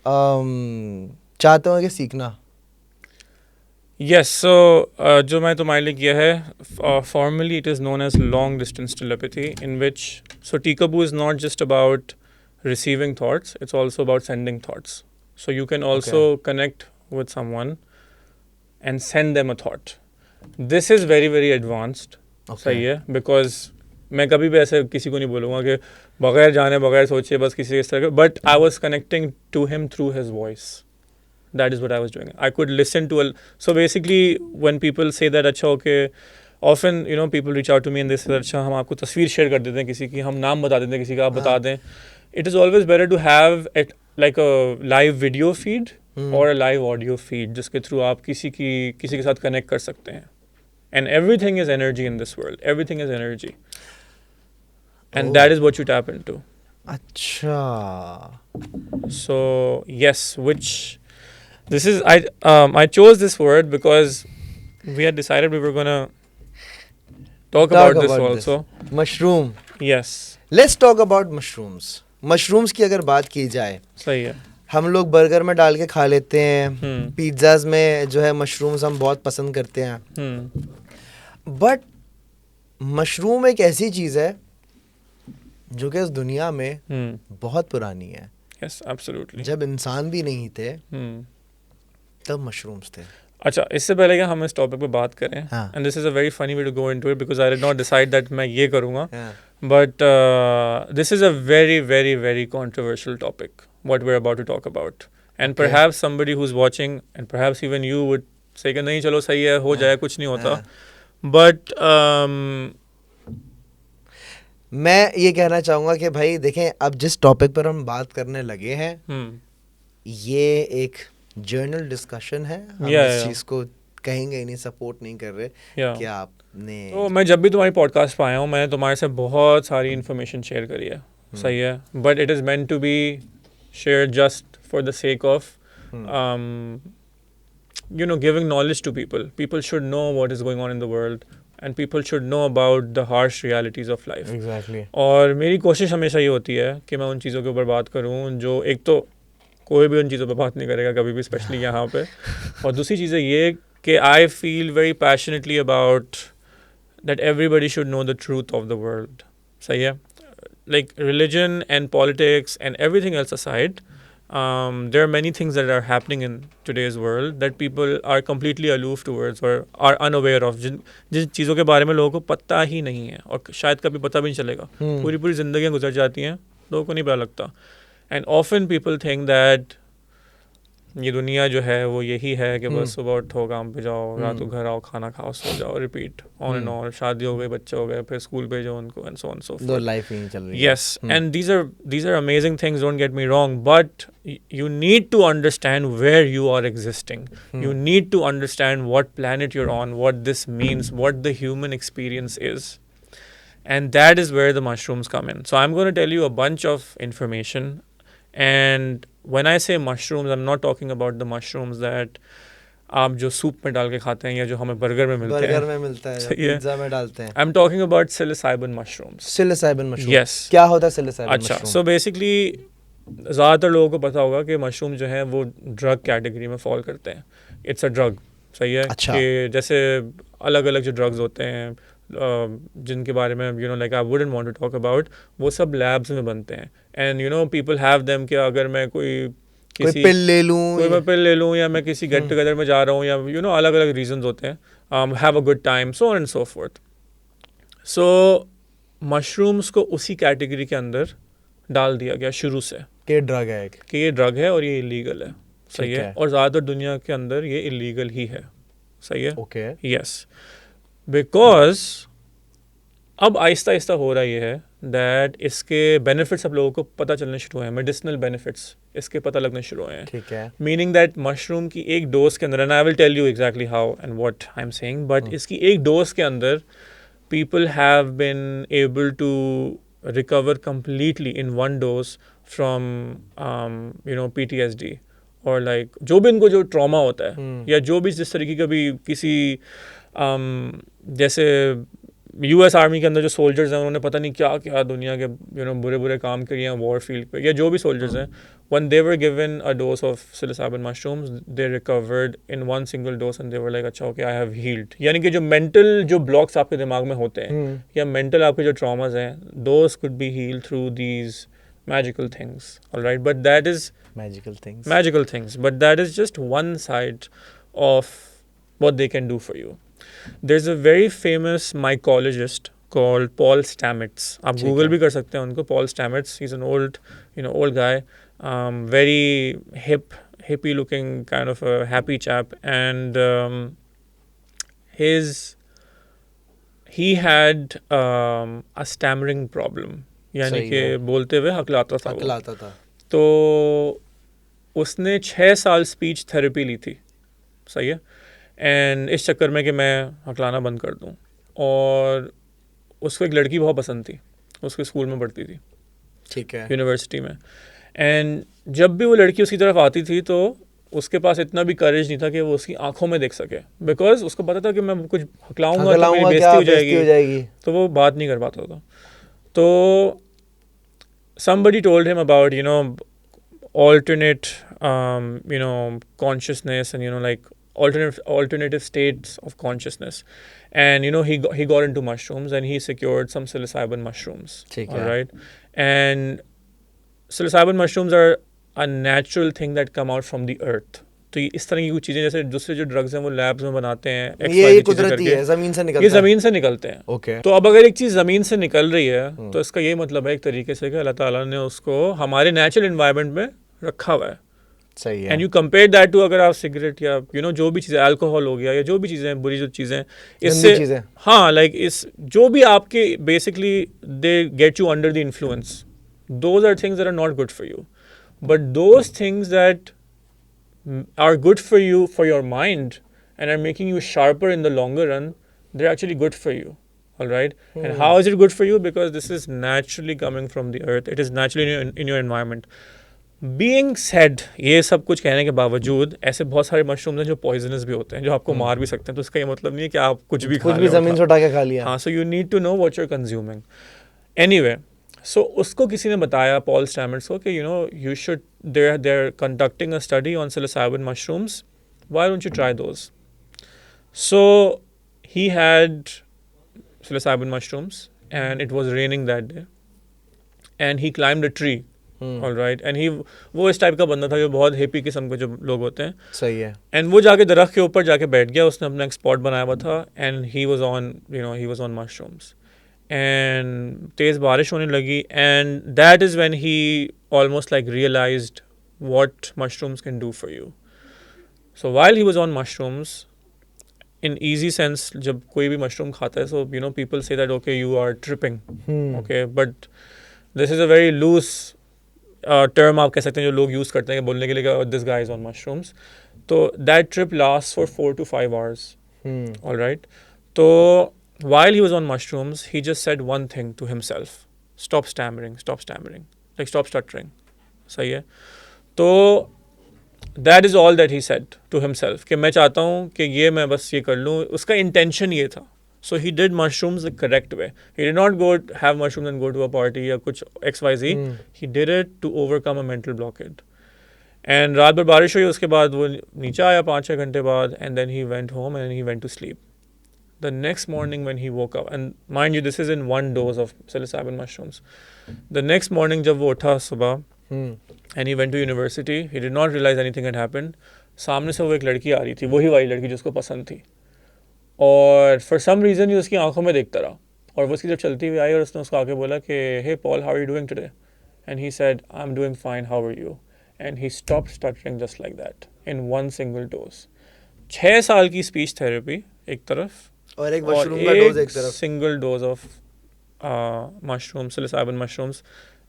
S2: चाहते हो कि सीखना.
S1: Yes, so जो मैं तुम्हारे लिए किया है, formally it is known as long distance telepathy, in which so Tikaboo is not just about receiving thoughts, it's also about sending thoughts. So you can also connect with someone and send them a thought. This is very very advanced. सही है, because मैं कभी भी ऐसे किसी को नहीं बोलूँगा कि बगैर जाने बगैर सोचे बस किसी इस तरह के. But I was connecting to him through his voice. That is what I was doing. I could listen to so basically when people say that अच्छा okay, often people reach out to me and they say अच्छा हम आपको तस्वीर शेयर कर देते हैं किसी की, हम नाम बता देते हैं किसी का, आप बता दें. it is always better to have it like a live video feed
S2: Hmm.
S1: or a live audio feed जिसके थ्रू आप किसी के साथ कनेक्ट कर सकते हैं. And everything is energy in this world. Everything is energy. And
S2: Oh.
S1: that is what you tap into.
S2: अच्छा.
S1: So yes, which this is I chose this word because we had decided we were gonna talk about this also.
S2: Mushroom.
S1: Yes,
S2: let's talk about mushrooms. Mushrooms की अगर बात की जाए,
S1: सही है.
S2: हम लोग बर्गर में डाल के खा लेते हैं,
S1: हम्म.
S2: पिज्ज़ाज में जो है मशरूम्स हम बहुत पसंद करते हैं.
S1: Hmm.
S2: बट मशरूम एक ऐसी चीज़ है जो कि इस दुनिया में
S1: Hmm.
S2: बहुत पुरानी है.
S1: Yes, absolutely.
S2: जब इंसान भी नहीं थे
S1: Hmm.
S2: तब मशरूम्स थे.
S1: अच्छा, इससे पहले कि हम इस टॉपिक पे बात करें,
S2: हाँ.
S1: And this is a very funny way to go into it because I did not decide that मैं ये करूँगा.
S2: हाँ.
S1: But this is a very, very, very controversial topic, what we're about to talk about. And
S2: Okay.
S1: perhaps somebody who's watching, and perhaps even you would say कि नहीं चलो सही है, हो जाए, कुछ नहीं होता. But
S2: मैं ये कहना चाहूँगा कि भाई देखें, अब जिस टॉपिक पर हम बात करने लगे हैं, ये एक जर्नल डिस्कशन है. हम
S1: Yeah,
S2: इस
S1: yeah.
S2: चीज़ को कहेंगे ही नहीं, सपोर्ट नहीं कर रहे
S1: yeah.
S2: कि आपने.
S1: तो मैं जब भी तुम्हारी पॉडकास्ट पे आया हूँ, मैंने तुम्हारे से बहुत सारी इन्फॉर्मेशन शेयर करी है. सही है. But it is meant to be share just for the sake of you know, giving knowledge to people. People should know what is going on in the world, and people should know about the harsh realities of life.
S2: Exactly.
S1: और मेरी कोशिश हमेशा ये होती है कि मैं उन चीज़ों के ऊपर बात करूँ जो, एक तो कोई भी उन चीज़ों पे बात नहीं करेगा कभी भी, स्पेशली यहाँ पे. और दूसरी चीज़ है ये कि I feel very passionately about that everybody should know the truth of the world. सही है. Like religion and politics and everything else aside, there are many things that are happening in today's world that people are completely aloof towards or are unaware of, जिन चीज़ों के बारे में लोगों को पता ही नहीं है और शायद कभी पता भी नहीं चलेगा. पूरी पूरी ज़िंदगियाँ गुजर जाती हैं, लोगों को नहीं पता लगता. And often people think that ये दुनिया जो है वो यही है कि बस सुबह उठो, काम पे जाओ, रात को घर आओ, खाना खाओ, सो जाओ, रिपीट ऑन एंड ऑन. शादी हो गई, बच्चे हो गए, फिर स्कूल भेजो उनको, एंड सो ऑन सो
S2: दो
S1: फोर्थ.
S2: लाइफ ही नहीं चल रही है.
S1: Yes, and these are amazing things, don't get me wrong, but you need to understand where you are existing. You need to understand what planet you're on, what this means, what the human experience is. And that is where the mushrooms come in. So I'm going to tell you a bunch of information. And when I say mushrooms, I'm not talking about the mushrooms that आप जो सूप में डाल के खाते हैं या जो हमें बर्गर में मिलते
S2: बर्गर
S1: हैं.
S2: में मिलता है,
S1: सही है.
S2: पिज्जा में डालते हैं.
S1: I'm talking about psilocybin mushrooms.
S2: psilocybin mushroom.
S1: Yes.
S2: क्या होता है psilocybin
S1: अच्छा,
S2: मशरूम?
S1: सो बेसिकली ज़्यादातर लोगों को पता होगा कि मशरूम जो है वो ड्रग कैटेगरी में फॉल करते हैं. It's a drug. सही है.
S2: अच्छा.
S1: कि जैसे अलग अलग जो ड्रग्स होते हैं जिनके बारे में you know like I wouldn't want to talk about, वो सब लैब्स में बनते हैं. And you know people have them कि अगर मैं कोई
S2: कोई पिल ले लूं,
S1: कोई मैं पिल ले लूँ या मैं किसी गेट टुगेदर में जा रहा हूँ या यू नो अलग अलग रीजंस होते हैं. Have a good time, so on and so fourth. So mushrooms को उसी कैटेगरी के अंदर डाल दिया गया शुरू से
S2: के ड्रग है एक.
S1: कि ये ड्रग है और ये इलीगल है. सही
S2: ठीक
S1: है.
S2: है.
S1: और ज़्यादातर दुनिया के अंदर ये इलीगल ही है. सही है.
S2: ओके.
S1: यस, बिकॉज अब आहिस्ता आहिस्ता हो रहा ये है दैट इसके बेनिफिट्स अब लोगों को पता चलने शुरू हुए हैं. मेडिसिनल बेनिफिट्स इसके पता लगने शुरू हुए हैं.
S2: ठीक है.
S1: मीनिंग दैट मशरूम की एक डोज के अंदर, and I will tell you exactly how and what I am saying, but इसकी एक डोज के अंदर people have been able to recover completely in one dose from you know PTSD or like जो भी इनको जो ट्रॉमा होता है या जो भी जिस तरीके का भी किसी जैसे यूएस आर्मी के अंदर जो सोल्जर्स हैं उन्होंने पता नहीं क्या क्या दुनिया के यू नो बुरे बुरे काम किए हैं वॉर फील्ड पे, या जो भी सोल्जर्स हैं, when they were given a dose of psilocybin mushrooms they recovered in one single dose and they were like अच्छा okay I have healed. यानी कि जो मेंटल जो ब्लॉक्स आपके दिमाग में होते हैं या मेंटल आपके जो ट्रॉमास हैं, those could be healed through these magical things. All right, but that is magical things, but that is just one side of what they can do for you. There's a very famous mycologist called Paul Stamets. आप गूगल भी कर सकते हैं उनको. Paul Stamets, he's an old guy, very hippie looking kind of a happy chap, and he had a stammering problem. यानी
S2: सही
S1: कि
S2: है।
S1: बोलते हुए हकलाता था वो।
S2: हकलाता था।
S1: तो उसने 6 साल स्पीच थेरेपी ली थी, सही है, एंड इस चक्कर में कि मैं हकलाना बंद कर दूं। और उसको एक लड़की बहुत पसंद थी, उसके स्कूल में पढ़ती थी,
S2: ठीक है।
S1: यूनिवर्सिटी में। एंड जब भी वो लड़की उसकी तरफ आती थी तो उसके पास इतना भी करेज नहीं था कि वो उसकी आंखों में देख सके, बिकॉज उसको पता था कि मैं कुछ हकलाऊंगा तो मेरी
S2: हकलाऊंगा
S1: बेइज्जती
S2: क्या,
S1: हो
S2: बेइज्जती हो
S1: जाएगी,
S2: जाएगी।
S1: तो वो बात नहीं कर पाता था। तो somebody told him about, you know, alternate, you know, consciousness, and, you know, like alternative states of consciousness. And, you know, he got into mushrooms, and he secured some psilocybin mushrooms.
S2: ठीक
S1: All
S2: है।
S1: right. And psilocybin mushrooms are a natural thing that come out from the earth. तो ये इस तरह की कुछ चीज़ें, जैसे दूसरे जो ड्रग्स हैं वो लैब्स में बनाते हैं
S2: ये
S1: XYZ चीज़ें
S2: कुदरती
S1: करके,
S2: है, जमीन से
S1: ये
S2: निकलता है।
S1: ज़मीन से निकलते हैं।
S2: ओके।
S1: तो अब अगर एक चीज़ ज़मीन से निकल रही है तो इसका ये मतलब है एक तरीके से कि अल्लाह ताला ने उसको हमारे नेचुरल इन्वायरमेंट में रखा हुआ है।
S2: सही है।
S1: And you compare that to, अगर आप सिगरेट या यू नो जो भी चीज़ें, अल्कोहल हो गया या जो भी चीज़ें बुरी जो चीज़ें
S2: गंदी
S1: इससे,
S2: चीज़ें।
S1: हाँ, लाइक इस जो भी आपके basically they get you under the influence, those are things that are not good for you, but those things that are good for you, for your mind, and are making you sharper in the longer run, they're actually good for you. All right. And how is it good for you? Because this is naturally coming from the earth. It is naturally in your environment. Being said, ये सब कुछ कहने के बावजूद ऐसे बहुत सारे मशरूम्स हैं जो पॉइजनस भी होते हैं, जो आपको मार भी सकते हैं। तो इसका ये मतलब नहीं है कि आप कुछ भी खा लें,
S2: जमीन से उठा के खा लिया।
S1: हाँ, so you need to know what you are consuming. Anyway, so उसको किसी ने बताया, पॉल स्टैमर्स को, कि you know you should, they're conducting a study on psilocybin mushrooms, why don't you try those? So he had psilocybin mushrooms and it was raining that day and he climbed a tree. All right. And वो इस टाइप का बंदा था जो बहुत हिपी किस्म के जो लोग होते हैं।
S2: सही है।
S1: एंड वो जाके दरख्त के ऊपर जाके बैठ गया, उसने अपना एक स्पॉट बनाया हुआ था, and he was on mushrooms, and तेज़ बारिश होने लगी, and that is when he almost like realized what mushrooms can do for you. So while he was on mushrooms, in easy sense, जब कोई भी मशरूम खाता है, so you know people say that okay you are tripping, okay, but this is a very loose term आप कह सकते हैं जो लोग यूज़ करते हैं बोलने के लिए, this guy is on mushrooms. तो that trip last for 4 to 5 hours. All right. So while he was on mushrooms, he just said one thing to himself: stop stammering, like stop stuttering. सही है। तो that is all that he said to himself, कि मैं चाहता हूँ कि ये मैं बस ये कर लूँ। उसका इंटेंशन ये था। So he did mushrooms the correct way. He did not go have mushrooms and go to a party या कुछ XYZ. He did it to overcome a mental blockade. And रात भर बारिश हुई, उसके बाद वो नीचे आया 5-6 घंटे बाद, and then he went home and he went to sleep. The next morning when he woke up, and mind you this is in one dose of psilocybin mushrooms, the next morning जब वो उठा सुबह and he went to university, he did not realize anything had happened. सामने से वो एक लड़की आ रही थी, वही वाली लड़की जिसको पसंद थी, और फॉर सम रीज़न ये उसकी आंखों में देखता रहा, और वो उसकी जब चलती हुई आई और उसने उसको आके बोला कि hey Paul, how are you doing today? And he said I am doing fine, how are you? And he stop stuttering just like that in one single dose. 6 साल की स्पीच थेरेपी एक तरफ,
S2: और एक मशरूम का डोज एक तरफ,
S1: single dose of mushroom, psilocybin mushrooms,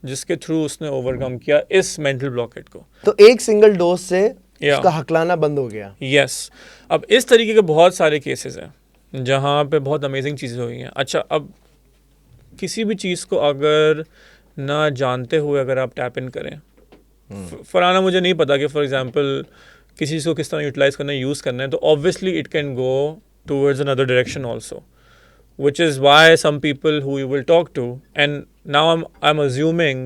S1: जिसके थ्रू उसने ओवरकम किया इस मेंटल ब्लॉकेट को।
S2: तो एक सिंगल डोज से उसका हकलाना बंद हो गया।
S1: यस। अब इस तरीके के बहुत सारे केसेस हैं जहाँ पे बहुत अमेजिंग चीज़ें हुई हैं। अच्छा, अब किसी भी चीज़ को अगर ना जानते हुए अगर आप टैप इन करें, फलाना मुझे नहीं पता कि फॉर एग्जांपल किसी चीज़ को किस तरह यूटिलाइज करना है, यूज़ करना है, तो obviously it can go towards another direction also, which is why some people who you will talk to, and now I'm assuming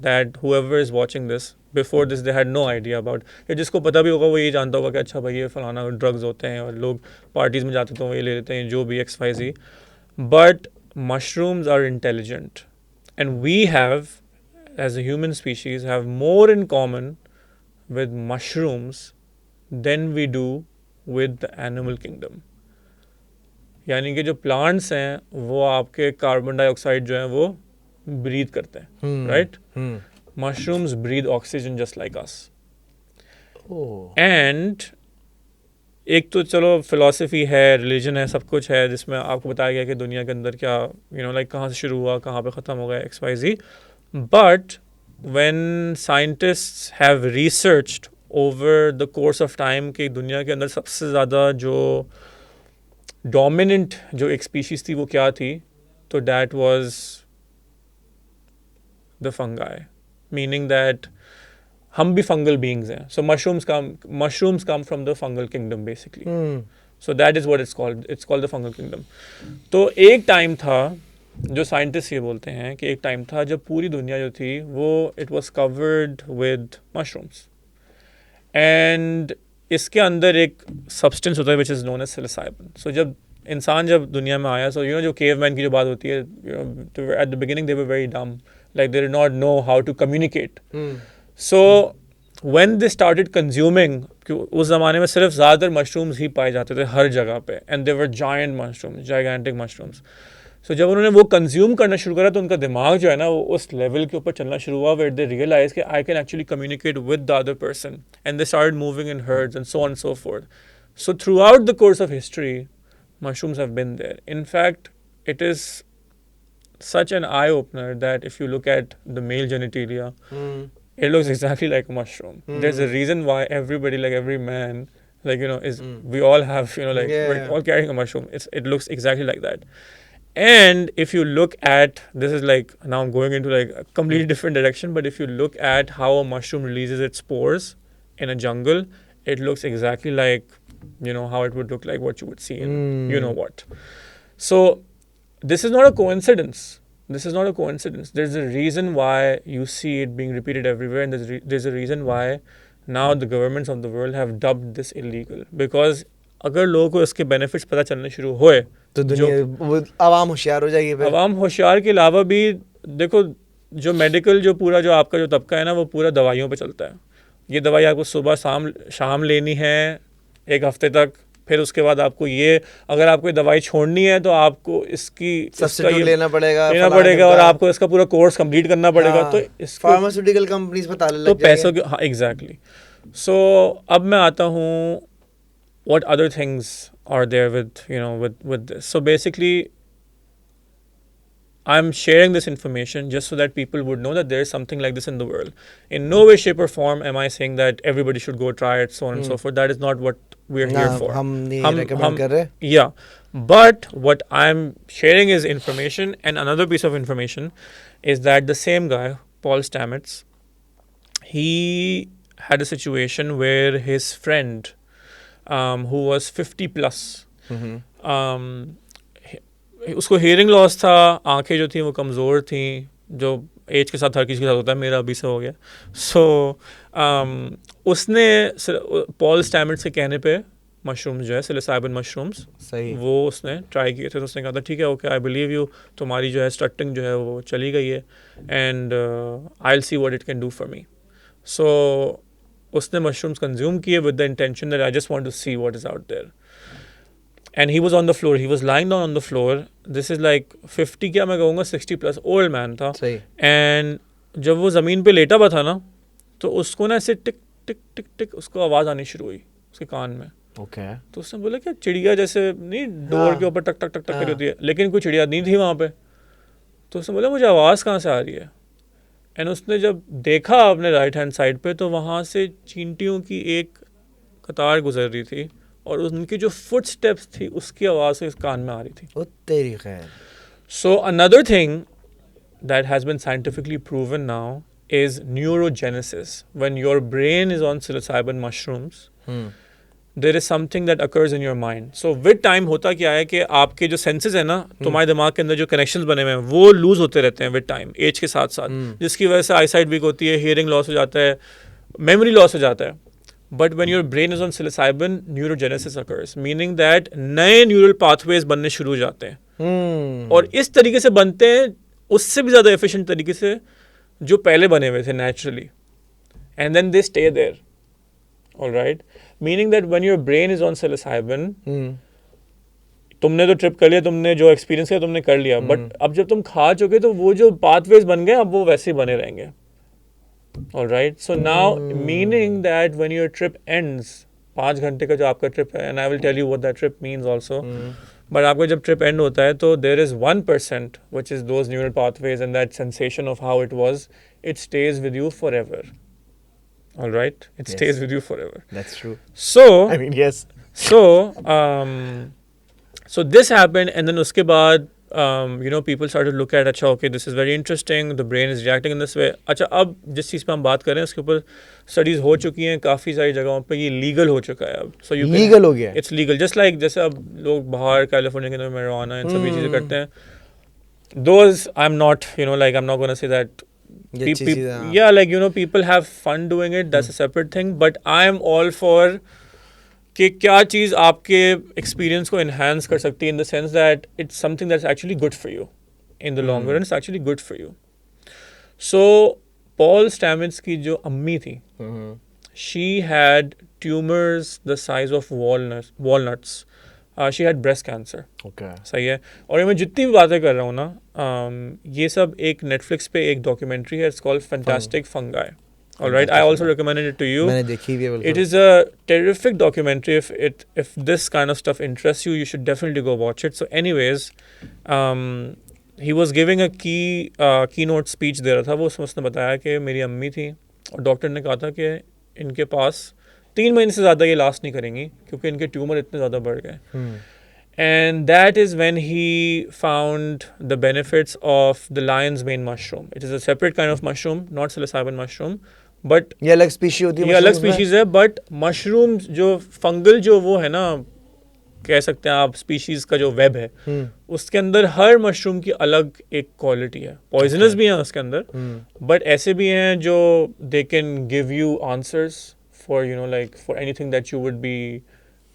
S1: that whoever is watching this, before this they had no idea about it. जिसको पता भी होगा वो ये जानता होगा कि अच्छा भाई ये फलाना ड्रग्स होते हैं और लोग पार्टीज में जाते तो ये ले लेते हैं, जो भी XYZ. But mushrooms are intelligent, and we have, as a human species, have more in common with mushrooms than we do with the animal kingdom. यानी कि जो प्लांट्स हैं वो आपके कार्बन डाइऑक्साइड जो है वो ब्रीथ करते हैं, right? Mushrooms breathe oxygen just like us. And एक तो चलो फिलॉसफी है, रिलीजन है, सब कुछ है जिसमें आपको बताया गया कि दुनिया के अंदर क्या, यू नो, लाइक कहाँ से शुरू हुआ, कहाँ पे ख़त्म हो गया, XYZ, But when scientists have researched over the course of time कि दुनिया के अंदर सबसे ज़्यादा जो dominant जो एक species थी वो क्या थी, तो that was the fungi, meaning that हम भी fungal beings हैं. So mushrooms come from the fungal kingdom basically. So that is what it's called. It's called the fungal kingdom. तो एक टाइम था, जो साइंटिस्ट ये बोलते हैं कि एक टाइम था जब पूरी दुनिया जो थी वो it was covered with mushrooms, and इसके अंदर एक सब्सटेंस होता है which is known as psilocybin. So जब इंसान जब दुनिया में आया, सो यू नो जो केवमैन की जो बात होती है, at the beginning they were very dumb, like they did not know how to communicate. So when they started consuming, उस ज़माने में सिर्फ ज़्यादातर मशरूम्स ही पाए जाते थे हर जगह पे, and they were gigantic mushrooms. So जब उन्होंने वो कंज्यूम करना शुरू करा तो उनका दिमाग जो है ना वो उस लेवल के ऊपर चलना शुरू हुआ, वेयर दे रियलाइज कि I can actually communicate with the other person, and they started moving in hertz and so on so fourth. So through out the course of history mushrooms have been there. In fact, it is such an eye-opener that if you look at the male genitalia, it looks exactly like a mushroom. There's a reason why everybody, like every man, like, you know, we all have, you know, like, we're all carrying a mushroom. It looks exactly like that. And if you look at, this is like, now I'm going into like a completely different direction, but if you look at how a mushroom releases its spores in a jungle, it looks exactly like, you know, how it would look like what you would see in you know what. So this is not a coincidence. There's a reason why you see it being repeated everywhere, and there's a reason why now the governments of the world have dubbed this illegal. Because अगर लोगों को इसके बेनिफिट्स पता चलने शुरू हुए
S2: तो दुनिया आवाम होशियार हो जाएगी.
S1: आवाम होशियार के अलावा भी देखो, जो मेडिकल जो पूरा जो आपका जो तबका है ना वो पूरा दवाइयों पे चलता है. ये दवाई आपको सुबह शाम लेनी है एक हफ्ते तक, फिर उसके बाद आपको ये, अगर आपको दवाई छोड़नी है तो आपको इसकी
S2: सब्स्टिट्यूट लेना पड़ेगा
S1: और आपको इसका पूरा कोर्स कंप्लीट करना पड़ेगा. तो इसको
S2: फार्मास्यूटिकल कंपनीज पे ताले लग जाएंगे.
S1: तो पैसों के, हाँ एग्जैक्टली. सो अब मैं आता हूँ what other things are there with this. So basically I'm sharing this information just so that people would know that there is something like this in the world. In no way, shape or form am I saying that everybody should go try it, so on and so forth. That is not what we're here for.
S2: हम नहीं recommend कर रहे.
S1: Yeah. But what I'm sharing is information, and another piece of information is that the same guy, Paul Stamets, he had a situation where his friend, who was 50 plus, उसको हियरिंग लॉस था, आंखें जो थी वो कमज़ोर थी, जो एज के साथ हर किसी के साथ होता है, मेरा अभी से हो गया. सो उसने पॉल स्टैमेट्स के कहने पे मशरूम्स जो है psilocybin मशरूम्स,
S2: सही,
S1: वो उसने ट्राई किए थे. तो उसने कहा था ठीक है, ओके, आई बिलीव यू, तुम्हारी जो है स्टटिंग जो है वो चली गई है, and I will see what it can do for me. So उसने मशरूम्स कंज्यूम किए with the intention that I just want to see what is out there. And he was on the floor. He was lying down on the floor. This is like 50, क्या मैं कहूँगा 60 plus old man था. And जब वो ज़मीन पे लेटा हुआ था ना, तो उसको ना ऐसे टिक टिक टिक टिक उसको आवाज़ आनी शुरू हुई उसके कान में.
S2: Okay.
S1: तो उसने बोला क्या चिड़िया जैसे नहीं डोर के ऊपर टक टक टक टक करी होती है, लेकिन कोई चिड़िया नहीं थी वहाँ पे. तो उसने बोला मुझे आवाज़ कहाँ से आ रही है. एंड उसने जब देखा अपने राइट हैंड साइड पे, तो वहाँ से चींटियों की एक कतार गुजर रही थी, और उनकी जो फुट स्टेप्स थी उसकी आवाज़ इस कान में आ रही थी.
S2: ओ तेरी खैर.
S1: So another thing that has been scientifically proven now is neurogenesis. When your brain is on psilocybin mushrooms, there is something that occurs in your mind. So with time होता क्या है कि आपके जो सेंसेस है ना, तुम्हारे दिमाग के अंदर जो कनेक्शंस बने हुए हैं वो लूज होते रहते हैं विद टाइम, एज के साथ साथ, जिसकी वजह से आई साइट वीक होती है, हियरिंग लॉस हो जाता है, मेमोरी लॉस हो जाता है. But when your brain is on psilocybin, neurogenesis occurs, meaning that नए neural pathways बनने शुरू हो जाते हैं. और इस तरीके से बनते हैं, उससे भी ज़्यादा efficient तरीके से जो पहले बने हुए थे naturally. And then they stay there. All right? Meaning that when your brain is on psilocybin, तुमने तो ट्रिप कर लिया, तुमने जो एक्सपीरियंस किया तुमने कर लिया, बट अब जब तुम खा चुके तो वो जो pathways बन गए अब वो वैसे ही बने रहेंगे. All right. So now, meaning that when your trip ends, 5 घंटे का जो आपका ट्रिप है, and I will tell you what that trip means also. But आपका जब ट्रिप एंड होता है तो there is 1% which is those neural pathways and that sensation of how it was, it stage with you for ever. All right, it
S2: Yes.
S1: stays with you forever.
S2: That's true.
S1: So,
S2: I mean, yes.
S1: so, so this happened, and then uske baad, people started to look at, अच्छा, okay, this is very interesting. The brain is reacting in this way. अच्छा, अब जिस चीज़ पे हम बात कर रहे हैं उसके ऊपर स्टडीज हो चुकी हैं काफ़ी सारी जगहों पे, ये लीगल हो चुका है अब. So you can,
S2: लीगल हो गया है.
S1: it's legal, just like जैसे अब लोग बाहर कैलिफोर्निया के अंदर marijuana इन सभी चीज़ें करते हैं. Those I'm not, I'm not going to say that.
S2: ये अच्छी चीज़ है, हाँ.
S1: Yeah, like people have fun doing it. That's a separate thing. But I am all for कि क्या चीज़ आपके experience को enhance कर सकती है in the sense that it's something that's actually good for you in the long run. It's actually good for you. So Paul Stamets की जो अम्मी थी, she had tumors the size of walnuts. She had breast cancer.
S2: Okay.
S1: सही है. और ये मैं जितनी भी बातें कर रहा हूँ ना, ये सब एक नेटफ्लिक्स पे एक डॉक्यूमेंट्री है, it's called fantastic fungi. Alright, I also recommended it to you.
S2: मैंने देखी भी है बिल्कुल.
S1: It is a terrific documentary. If this kind of stuff interest you, you should definitely go watch it. So anyways, he was giving a keynote speech दे रहा था वो. उसने बताया कि मेरी अम्मी थी और डॉक्टर ने कहा था कि इनके पास 3 महीने से ज़्यादा ये लास्ट नहीं करेंगी क्योंकि इनके ट्यूमर इतने ज़्यादा बढ़ गए. And that is when he found the benefits of the lion's mane mushroom. It is a separate kind of mushroom, not psilocybin mushroom, but
S2: ये अलग स्पीशी होती है.
S1: ये अलग स्पीशीज है. बट मशरूम जो फंगल जो वो है ना, कह सकते हैं आप, स्पीशीज का जो वेब है, उसके अंदर हर मशरूम की अलग एक क्वालिटी है. पॉइजनस भी हैं उसके अंदर, बट ऐसे भी हैं जो they can give you answers for like for anything that you would be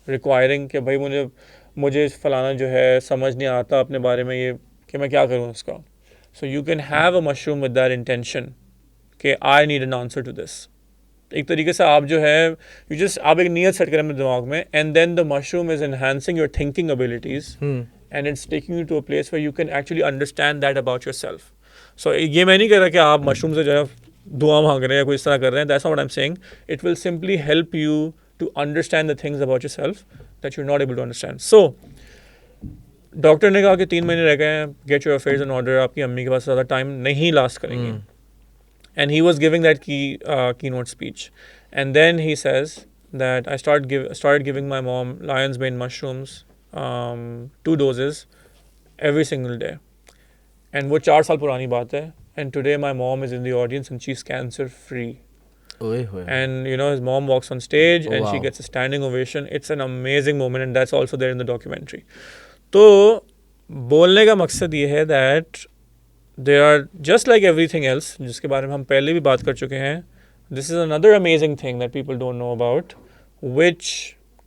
S1: requiring कि भाई मुझे फलाना जो है समझ नहीं आता अपने बारे में, ये कि मैं क्या करूँ उसका. So you can have a mushroom with that intention कि I need an answer to this. एक तरीके से आप जो है आप एक नियत सेट करें अपने दिमाग में, and then the mushroom is enhancing your thinking abilities and it's taking you to a place where you can actually understand that about your self. So ये मैं नहीं कह रहा कि आप मशरूम से जो है दुआ मांग रहे हैं या कोई इस तरह कर रहे हैं. That's not what I am saying. It will simply help you to understand the things about your self that you're not able to understand. So, doctor ने कहा कि 3 महीने रह गए हैं, get your affairs in order, आपकी अम्मी के पास ज़्यादा टाइम नहीं लास्ट करेंगी. And he was giving that keynote speech, and then he says that I started giving my mom lion's mane mushrooms, 2 doses every single day. And वो 4 साल पुरानी बात है. And today my mom is in the audience and she's cancer free. And his mom walks on stage and she gets a standing ovation. It's an amazing moment and that's also there in the documentary. तो बोलने का मकसद ये है that there are just like everything else जिसके बारे में हम पहले भी बात कर चुके हैं. This is another amazing thing that people don't know about, which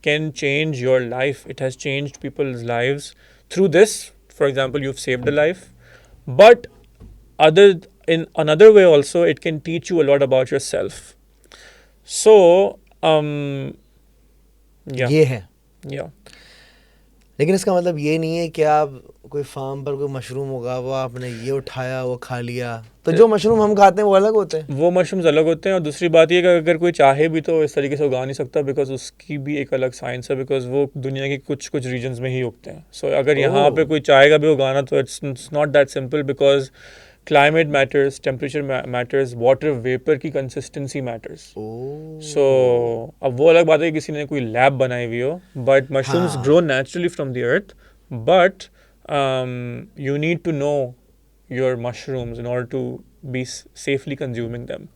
S1: can change your life. It has changed people's lives through this. For example, you've saved a life, but in another way also, it can teach you a lot about yourself. So,
S2: ये है.
S1: Yeah.
S2: लेकिन इसका मतलब ये नहीं है कि आप कोई फार्म पर कोई मशरूम होगा, वो आपने ये उठाया वो खा लिया. तो जो मशरूम हम खाते हैं वो अलग होते हैं.
S1: वो मशरूम्स अलग होते हैं. और दूसरी बात ये कि अगर कोई चाहे भी तो इस तरीके से उगा नहीं सकता, बिकॉज उसकी भी एक अलग साइंस है, बिकॉज वो दुनिया के कुछ रीजन्स में ही उगते हैं. सो अगर यहाँ पे कोई चाहेगा भी उगाना तो it's not that simple, because climate matters, temperature matters, water vapor की consistency matters. So अब वो अलग बात है कि किसी ने कोई lab बनाई हुई हो, but mushrooms grow naturally from the earth, but you need to know your mushrooms in order to be safely consuming them,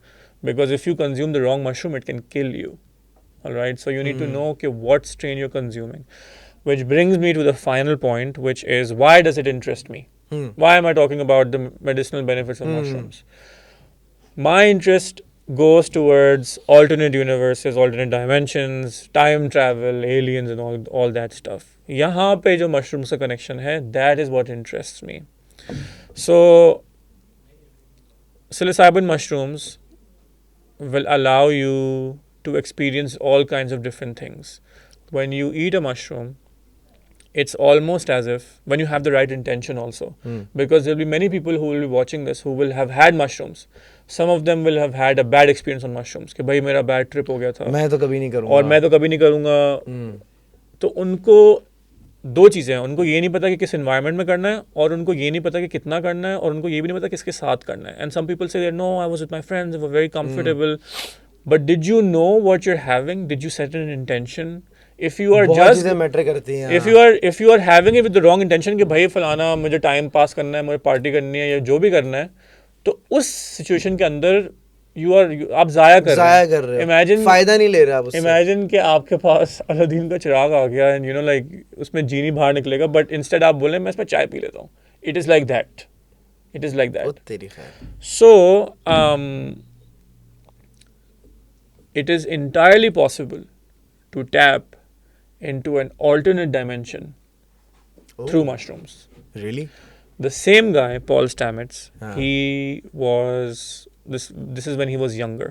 S1: because if you consume the wrong mushroom it can kill you. All right, so you need to know what strain you're consuming, which brings me to the final point, which is why does it interest me? Why am I talking about the medicinal benefits of mushrooms? My interest goes towards alternate universes, alternate dimensions, time travel, aliens and all that stuff. यहाँ पे जो mushrooms का connection है, that is what interests me. So, psilocybin mushrooms will allow you to experience all kinds of different things. When you eat a mushroom, it's almost as if, when you have the right intention also, because there will be many people who will be watching this who will have had mushrooms. Some of them will have had a bad experience on mushrooms कि भाई मेरा bad trip हो गया था,
S2: मैं तो कभी नहीं करूँगा
S1: और मैं तो कभी नहीं करूँगा. तो उनको दो चीज़ें हैं, उनको ये नहीं पता कि किस इन्वायरमेंट में करना है, और उनको ये नहीं पता कि कितना करना है, और उनको ये भी नहीं पता किसके साथ करना है. And some people say no I was with my friends, they were very comfortable, but did you know what you are having? Did you set an intention? If you are
S2: बहुत
S1: जस्ट
S2: चीजें मैटर करती हैं.
S1: if you are having it with the wrong intention कि भाई फलाना मुझे टाइम पास करना है, मुझे पार्टी करनी है, या जो भी करना है, तो उस सिचुएशन के अंदर आप जाया कर रहे हो. इमेजिन
S2: फायदा नहीं ले रहे आप उससे.
S1: इमेजिन कि आपके पास अलादीन का चिराग आ गया एंड लाइक उसमें जीनी बाहर निकलेगा, बट इंस्टेड आप बोले मैं इसमें चाय पी लेता हूँ. It is like that.
S2: ओ तेरी खैर.
S1: So, it is entirely possible to tap into an alternate dimension through mushrooms.
S2: Really?
S1: The same guy, Paul Stamets,
S2: Ah.
S1: he was, this is when he was younger.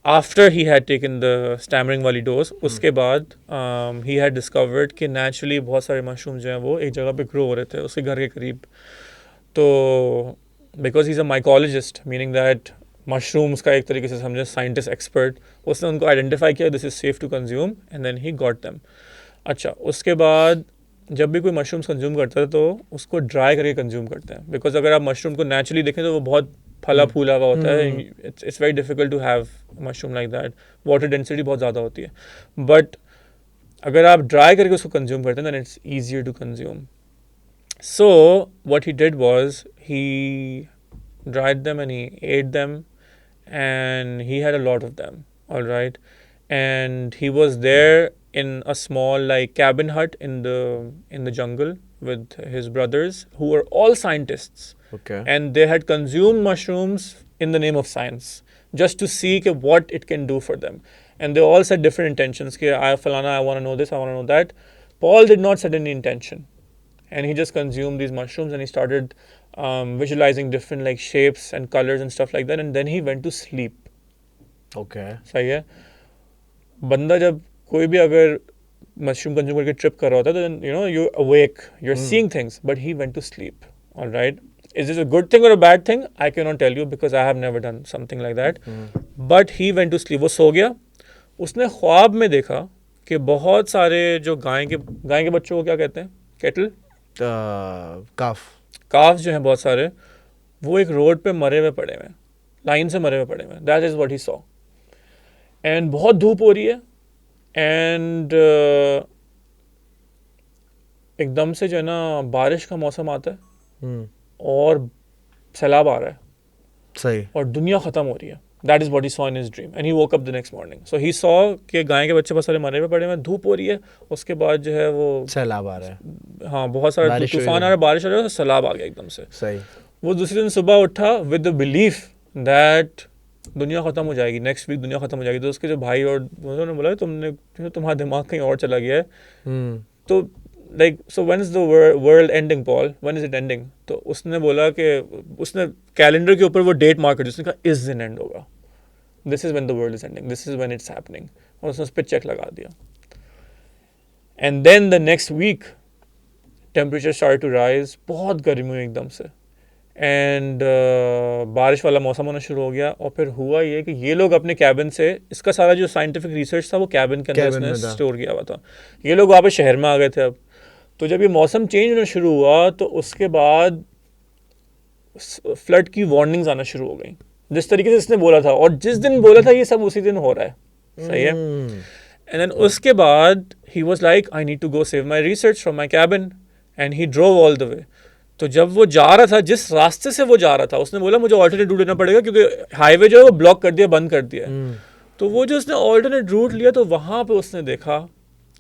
S1: After he had taken the stammering वाली dose, उसके बाद he had discovered कि naturally बहुत सारे mushrooms जो हैं वो एक जगह पे grow हो रहे थे उसके घर के करीब. तो because he's a mycologist, meaning that mushrooms का एक तरीके से समझे साइंटिस्ट एक्सपर्ट, उसने उनको आइडेंटिफाई किया this is safe to consume and then he got them. अच्छा, उसके बाद जब भी कोई मशरूम्स कंज्यूम करता है तो उसको ड्राई करके कंज्यूम करते हैं, बिकॉज अगर आप मशरूम को नेचुरली देखें तो वो बहुत फला फूला हुआ होता है. It's very difficult to have mushroom like that. Water density बहुत ज़्यादा होती है, बट अगर आप ड्राई करके उसको कंज्यूम करते हैं then it's easier to consume. So what he did was he dried them and he ate them, and he had a lot of them, all right. And he was there in a small like cabin hut in the jungle with his brothers who were all scientists.
S2: Okay.
S1: And they had consumed mushrooms in the name of science just to see what it can do for them. And they all said different intentions. I want to know this, I want to know that. Paul did not set any intention. And he just consumed these mushrooms and he started visualizing different like shapes and colors and stuff like that, and then he went to sleep.
S2: Okay.
S1: सही है. बंदा जब कोई भी अगर मशरूम कंज्यूम करके ट्रिप कर रहा होता है तो you awake, you're seeing things, but he went to sleep. All right. Is this a good thing or a bad thing? I cannot tell you because I have never done something like that. But he went to sleep. वो सो गया. उसने ख्वाब में देखा कि बहुत सारे जो गाय के बच्चों को क्या कहते हैं, केटल, काफ जो हैं बहुत सारे, वो एक रोड पे मरे हुए पड़े हुए, लाइन से मरे हुए पड़े हुए. That is what he saw. And बहुत धूप हो रही है एंड एकदम से जो है ना बारिश का मौसम आता है और सैलाब आ रहा है.
S2: सही.
S1: और दुनिया ख़त्म हो रही है. That is what he saw in his dream, and he woke up the next morning. So he saw कि गाय के बच्चे बहुत सारे मरे हुए पड़े हुए, धूप हो रही है, उसके बाद जो है वो
S2: सैलाब आ रहा है.
S1: हाँ, बहुत सारा तूफान आ रहा है, बारिश आ रहा है, सैलाब आ गया एकदम से.
S2: सही.
S1: वो दूसरे दिन सुबह उठा विद द बिलीफ दैट दुनिया ख़त्म हो जाएगी, नेक्स्ट वीक दुनिया ख़त्म हो जाएगी. तो उसके जो भाई और उन्होंने बोला तुम्हारा दिमाग कहीं और चला गया है. तो like so when is the world ending Paul, when is it ending? तो उसने बोला कि उसने कैलेंडर के ऊपर वो डेट मार्क कर दी. उसने कहा इस दिन एंड होगा, this is when the world is ending, this is when it's happening. और उसने उस पर चेक लगा दिया. And then the next week temperature start to rise, बहुत गर्मी हुई एकदम से, एंड बारिश वाला मौसम होना शुरू हो गया. और फिर हुआ ये कि ये लोग अपने कैबिन से, इसका सारा जो साइंटिफिक रिसर्च था वो कैबिन के अंदर इसने स्टोर किया हुआ था. ये लोग वहाँ पे शहर में आ गए थे. अब तो जब ये मौसम चेंज होना शुरू हुआ तो उसके बाद फ्लड की वार्निंग्स आना शुरू हो गई, जिस तरीके से इसने बोला था. और जिस दिन बोला था ये सब उसी दिन हो रहा है. सही है. एंड देन उसके बाद he was like I need to go save my research from my cabin, and he drove all the way. तो जब वो जा रहा था, जिस रास्ते से वो जा रहा था, उसने बोला मुझे ऑल्टरनेट रूट लेना पड़ेगा क्योंकि हाईवे जो है वो ब्लॉक कर दिया, बंद कर दिया. तो वो जो उसने ऑल्टरनेट रूट लिया तो वहाँ पे उसने देखा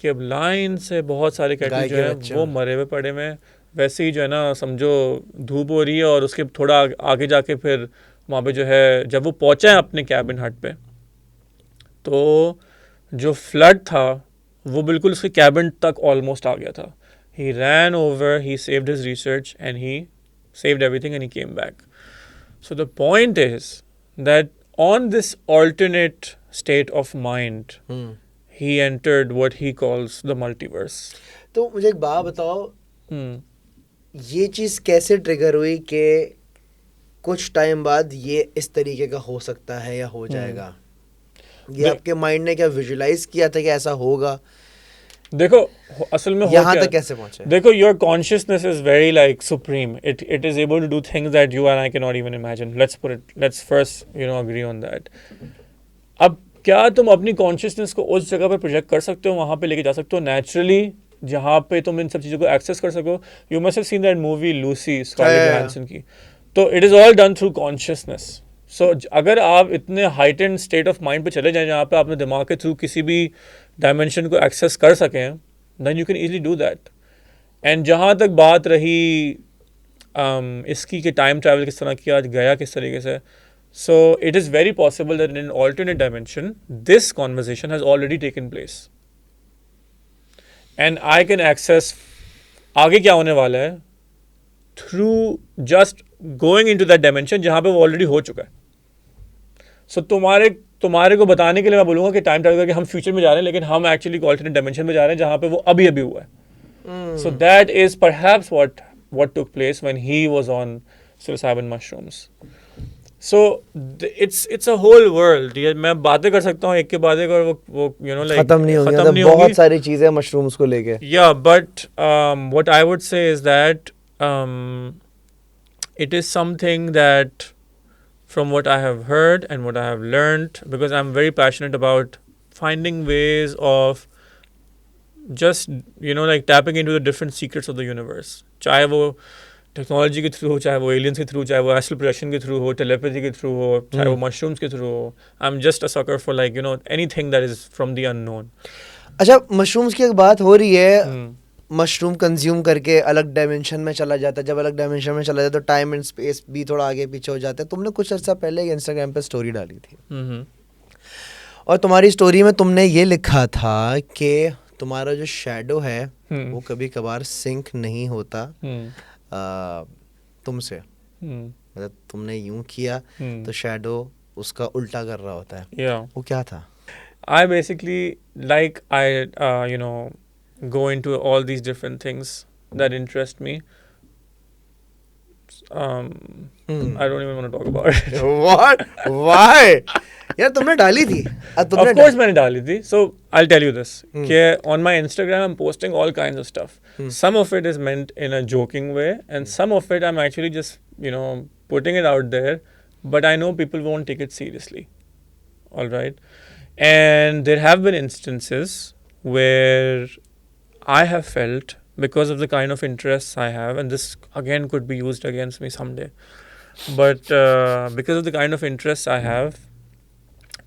S1: कि अब लाइन से बहुत सारे कैटल जो है वो मरे हुए पड़े हुए. वैसे ही जो है ना समझो धूप हो रही है, और उसके थोड़ा आगे जाके फिर वहाँ पे जो है जब वो पहुँचा है अपने कैबिन हट पे, तो जो फ्लड था वो बिल्कुल उसके कैबिन तक ऑलमोस्ट आ गया था. He ran over, he saved his research, and he saved everything and he came back. So the point is that on this alternate state of mind, he entered what he calls the multiverse.
S2: तो मुझे एक बात बताओ, ये चीज़ कैसे ट्रिगर हुई कि कुछ टाइम बाद ये इस तरीके का हो सकता है या हो जाएगा? ये आपके माइंड ने क्या विजुलाइज किया था कि ऐसा होगा?
S1: देखो असल में हो
S2: यहाँ
S1: क्या
S2: तक कैसे पहुंचे?
S1: देखो your consciousness is very like supreme, it is able to do things that you and I can not even imagine, let's first agree on that. अब क्या तुम अपनी कॉन्शियसनेस को उस जगह पर प्रोजेक्ट कर सकते हो, वहाँ पे लेके जा सकते हो नेचुरली, जहाँ पे तुम इन सब चीज़ों को एक्सेस कर सको? You must have seen that movie Lucy, Scarlett Johansson की। तो it is all done through consciousness. So अगर आप इतने हाइटेंड स्टेट ऑफ माइंड पे चले जाएं जहाँ पे अपने दिमाग के थ्रू किसी भी डायमेंशन को एक्सेस कर सकें, then you can easily do that. And जहाँ तक बात रही इसकी कि टाइम ट्रैवल किस तरह किया गया, किस तरीके से, so it is very possible that in an alternate dimension this conversation has already taken place and I can access आगे क्या होने वाला है through just going into that dimension जहाँ पे वो already हो चुका है। so तुम्हारे को बताने के लिए मैं बोलूँगा कि टाइम ट्रैवल करके हम फ्यूचर में जा रहे हैं, लेकिन हम एक्चुअली alternate dimension में जा रहे हैं जहाँ पे वो अभी हुआ है। so that is perhaps what took place when he was on psilocybin mushrooms। So it's a whole world। ये मैं बातें कर सकता हूँ एक के बाद एक, और वो like
S2: खत्म नहीं होंगी, मतलब बहुत सारी चीजें मशरूम्स को लेके।
S1: Yeah, but what I would say is that it is something that from what I have heard and what I have learned, because I'm very passionate about finding ways of just like tapping into the different secrets of the universe, चाहे वो टेक्नोलॉजी के थ्रू हो, चाहे वो एलियंस के थ्रू, चाहे वो एस्ट्रल प्रोजेक्शन के थ्रू हो, टेलीपैथी के थ्रू हो, चाहे वो मशरूम्स के थ्रू हो। I am just a sucker for like anything that is from the unknown.
S2: अच्छा, मशरूम्स की एक बात हो रही है, मशरूम कंज्यूम करके अलग डायमेंशन में चला जाता है, जब अलग डायमेंशन में चला जाता है तो टाइम एंड स्पेस भी थोड़ा आगे पीछे हो जाता है। तुमने कुछ अर्सा पहले इंस्टाग्राम पे स्टोरी डाली थी और तुम्हारी स्टोरी में तुमने ये लिखा था कि तुम्हारा जो शैडो है वो कभी कभार सिंक नहीं होता तुमसे, मतलब तुमने यूं किया तो शैडो उसका उल्टा कर रहा होता है। वो क्या था?
S1: I basically go into all these different things that interest me. I don't even want to talk about it.
S2: What? Why? यार तुमने डाली थी।
S1: Of course मैंने डाली थी। So I'll tell you this कि on my Instagram I'm posting all kinds of stuff. Some of it is meant in a joking way and some of it I'm actually just putting it out there, but I know people won't take it seriously. All right, and there have been instances where I have felt, because of the kind of interests I have, and this again could be used against me someday, but because of the kind of interests I have,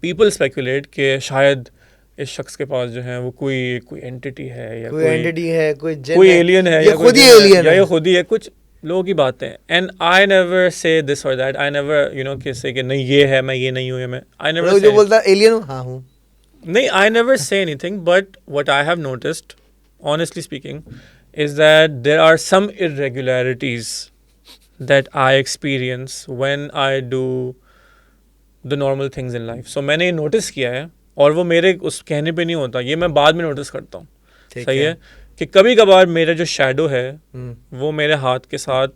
S1: people speculate कि शायद इस शख्स के पास जो है वो कोई एंटिटी है या कोई
S2: एंटिटी है,
S1: कोई एलियन है, या
S2: खुद ही एलियन है,
S1: या खुद ही है, कुछ लोगों की बातें। And I never say this और दैट, आई नेवर किसी कि नहीं ये है, मैं ये नहीं हूँ, मैं आई नेवर
S2: जो बोलता एलियन हूँ, हाँ हूँ,
S1: नहीं, I never say anything. But what I have noticed, honestly speaking, is that there are some irregularities that I experience when I do the normal things in life. So मैंने ये नोटिस किया है और वो मेरे उस कहने पे नहीं होता, ये मैं बाद में नोटिस करता हूँ। सही है कि कभी कभार मेरा जो शैडो है वो मेरे हाथ के साथ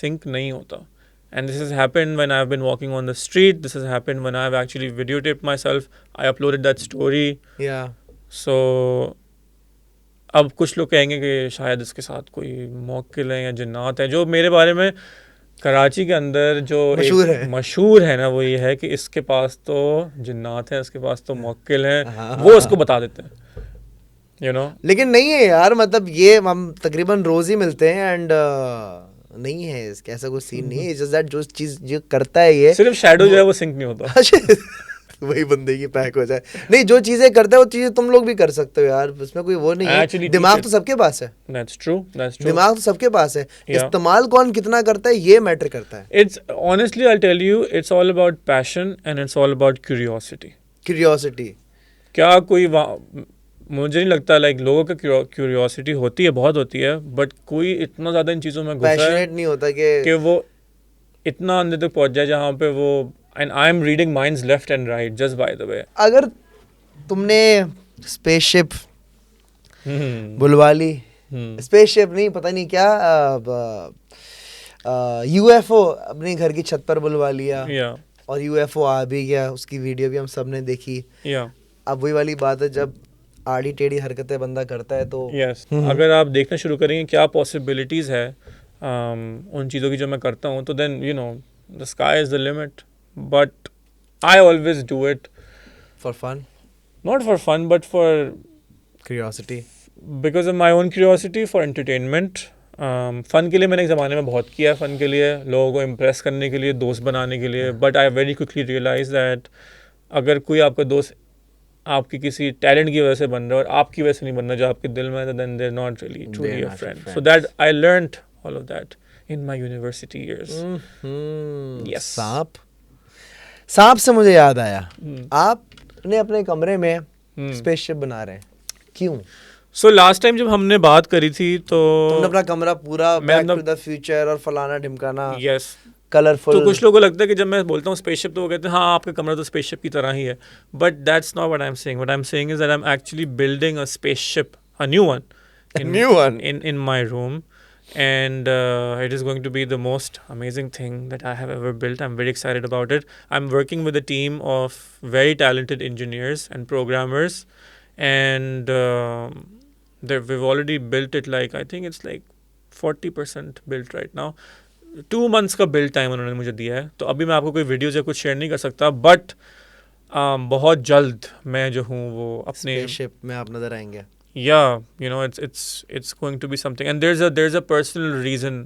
S1: सिंक नहीं होता। And this has happened when I've been walking on the street. This has happened when I've actually videotaped myself. I uploaded that story.
S2: Yeah.
S1: So अब कुछ लोग कहेंगे कि शायद इसके साथ कोई मौक्किल है या जिन्नात है। जो मेरे बारे में कराची के अंदर जो मशहूर है ना, वो ये है कि इसके पास तो जिन्नात है, इसके पास तो मौक्किल है, वो उसको बता देते हैं,
S2: लेकिन नहीं है यार, मतलब ये हम तकरीबन रोज ही मिलते हैं एंड नहीं है इसका ऐसा कोई सीन नहीं है। जस्ट दैट जो चीज जो करता है ये
S1: सिर्फ शैडो जो है वो सिंक नहीं होता।
S2: वही बंदे की पैक हो जाए। नहीं, जो चीजें करता है वो चीजें तुम लोग भी कर सकते हो यार, उसमें कोई वो नहीं है। दिमाग तो सबके पास है।
S1: That's true.
S2: दिमाग तो सबके पास है, इस्तेमाल कौन कितना करता है ये मैटर करता है।
S1: It's honestly, I'll tell you, it's all about passion and it's all about curiosity. क्या कोई मुझे नहीं लगता लोगों का क्यूरियोसिटी होती है, बहुत होती है, बट कोई इतना ज्यादा इन चीजों में
S2: पैशनेट नहीं होता कि वो
S1: इतना अंदर तक पहुंच जाए जहाँ पे वो। And I am reading minds left and right, just by the way.
S2: अगर तुमने स्पेसशिप बुलवा ली, स्पेसशिप नहीं पता नहीं क्या, यूएफओ अपने घर की छत पर बुलवा लिया, और यूएफओ आ भी गया, उसकी वीडियो भी हम सब ने देखी।
S1: अब
S2: वही वाली बात है, जब आड़ी टेढ़ी हरकतें बंदा करता है तो
S1: यस अगर आप देखना शुरू करेंगे क्या पॉसिबिलिटीज़ है उन चीज़ों की जो मैं करता हूँ, तो then you know the sky is the limit. But I always do it
S2: for fun,
S1: not for fun but for
S2: curiosity.
S1: Because of my own curiosity, for entertainment. Fun के लिए मैंने एक ज़माने में बहुत किया, फ़न के लिए, लोगों को इम्प्रेस करने के लिए, दोस्त बनाने के लिए. But I very quickly realize that अगर कोई आपका दोस्त आपकी किसी टैलेंट की वजह से बन रहा है और आपकी वजह से नहीं बन रहा जो आपके दिल में है, तो then they are not really truly a friend. So that I learned all of that in my university years. Yes.
S2: सांप से मुझे याद आया, आपने अपने कमरे में स्पेसशिप बना रहे हैं, क्यों?
S1: सो लास्ट टाइम जब हमने बात करी थी तो
S2: तुमने अपना कमरा पूरा
S1: मैं
S2: बैक टू
S1: अपना-
S2: द फ्यूचर और फलाना ढिमकाना,
S1: यस,
S2: कलरफुल.
S1: तो कुछ लोगों को लगता है कि जब मैं बोलता हूँ स्पेसशिप तो वो कहते हैं हाँ आपका कमरा तो स्पेसशिप की तरह ही है. But that's not what I am saying. What I am saying is that I am actually building a spaceship, a new one,
S2: New one?
S1: in my room, and it is going to be the most amazing thing that I have ever built. I'm very excited about it. I'm working with a team of very talented engineers and programmers, and we've already built it. Like I think it's like 40% built right now. 2 months का build time उन्होंने मुझे दिया है, तो अभी मैं आपको कोई वीडियोज या कुछ शेयर नहीं कर सकता. बट बहुत जल्द मैं जो हूँ वो अपने
S2: स्पेसशिप में आप नजर आएंगे.
S1: yeah, you know, it's going to be something, and there's a personal reason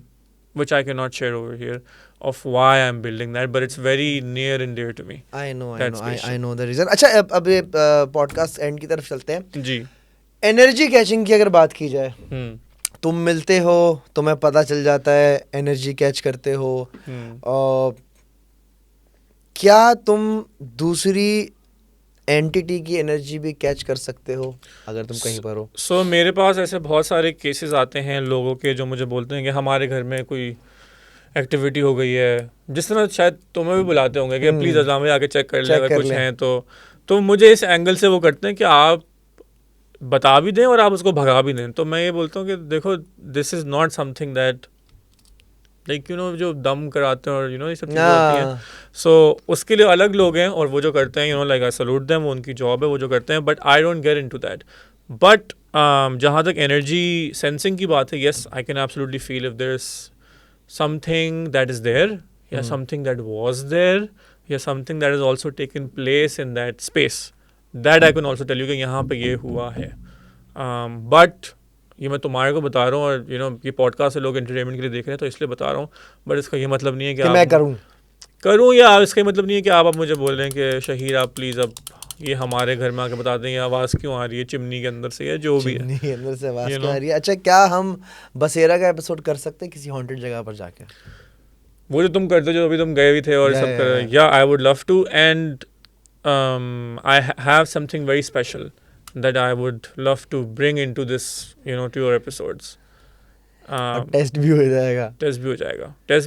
S1: which I cannot share over here of why I'm building that, but it's very near and dear to me.
S2: I know
S1: That spaceship.
S2: I know the reason. अच्छा, अब ये पॉडकास्ट एंड की तरफ चलते हैं.
S1: जी.
S2: एनर्जी कैचिंग की अगर बात की जाए,
S1: हम्म.
S2: तुम मिलते हो, तुम्हें पता चल जाता है, एनर्जी कैच करते हो, और क्या तुम दूसरी एंटिटी की एनर्जी भी कैच कर सकते हो अगर तुम कहीं पर हो?
S1: सो मेरे पास ऐसे बहुत सारे केसेस आते हैं लोगों के जो मुझे बोलते हैं कि हमारे घर में कोई एक्टिविटी हो गई है, जिस तरह शायद तुम्हें भी बुलाते होंगे कि प्लीज़ अज़ाम भाई आके चेक कर ले अगर कुछ है तो मुझे इस एंगल से वो करते हैं कि आप बता भी दें और आप उसको भगा भी दें. तो मैं ये बोलता हूँ कि देखो this is not something that like you know जो दम कराते हैं और यू नो ये सब चीज़ें होती हैं. सो उसके लिए अलग लोग हैं और वो जो करते हैं you know like I salute them, वो उनकी जॉब है वो जो करते हैं. But I don't get into that. But जहाँ तक एनर्जी सेंसिंग की बात है, yes I can absolutely feel if there is something that is there या समथिंग दैट वाज देयर या something that is also taken place in that space, that I can also tell you कि यहाँ पे ये हुआ है. बट ये मैं तुम्हारे को बता रहा हूँ और यू नो ये पॉडकास्ट से लोग एंटरटेनमेंट के लिए देख रहे हैं तो इसलिए बता रहा हूँ. बट इसका ये मतलब नहीं है कि
S2: मैं करूँ
S1: या इसका ये मतलब नहीं है कि आप अब मुझे बोल रहे हैं कि शहीर आप प्लीज़ अब ये हमारे घर में आके बता दें ये आवाज़ क्यों आ रही है चिमनी के अंदर से या जो भी है.
S2: चिमनी अंदर से आवाज
S1: You
S2: क्यों आ
S1: know?
S2: रही है? अच्छा, क्या हम बसेरा का एपिसोड कर सकते हैं किसी हॉन्टेड जगह पर जाके?
S1: वो जो तुम करते हो जो अभी तुम गए भी थे और सब कर रहे, yeah I would love to. And I have something very special that I would love to bring into this, you know, to your episodes.
S2: Test भी हो जाएगा.
S1: टेस्ट भी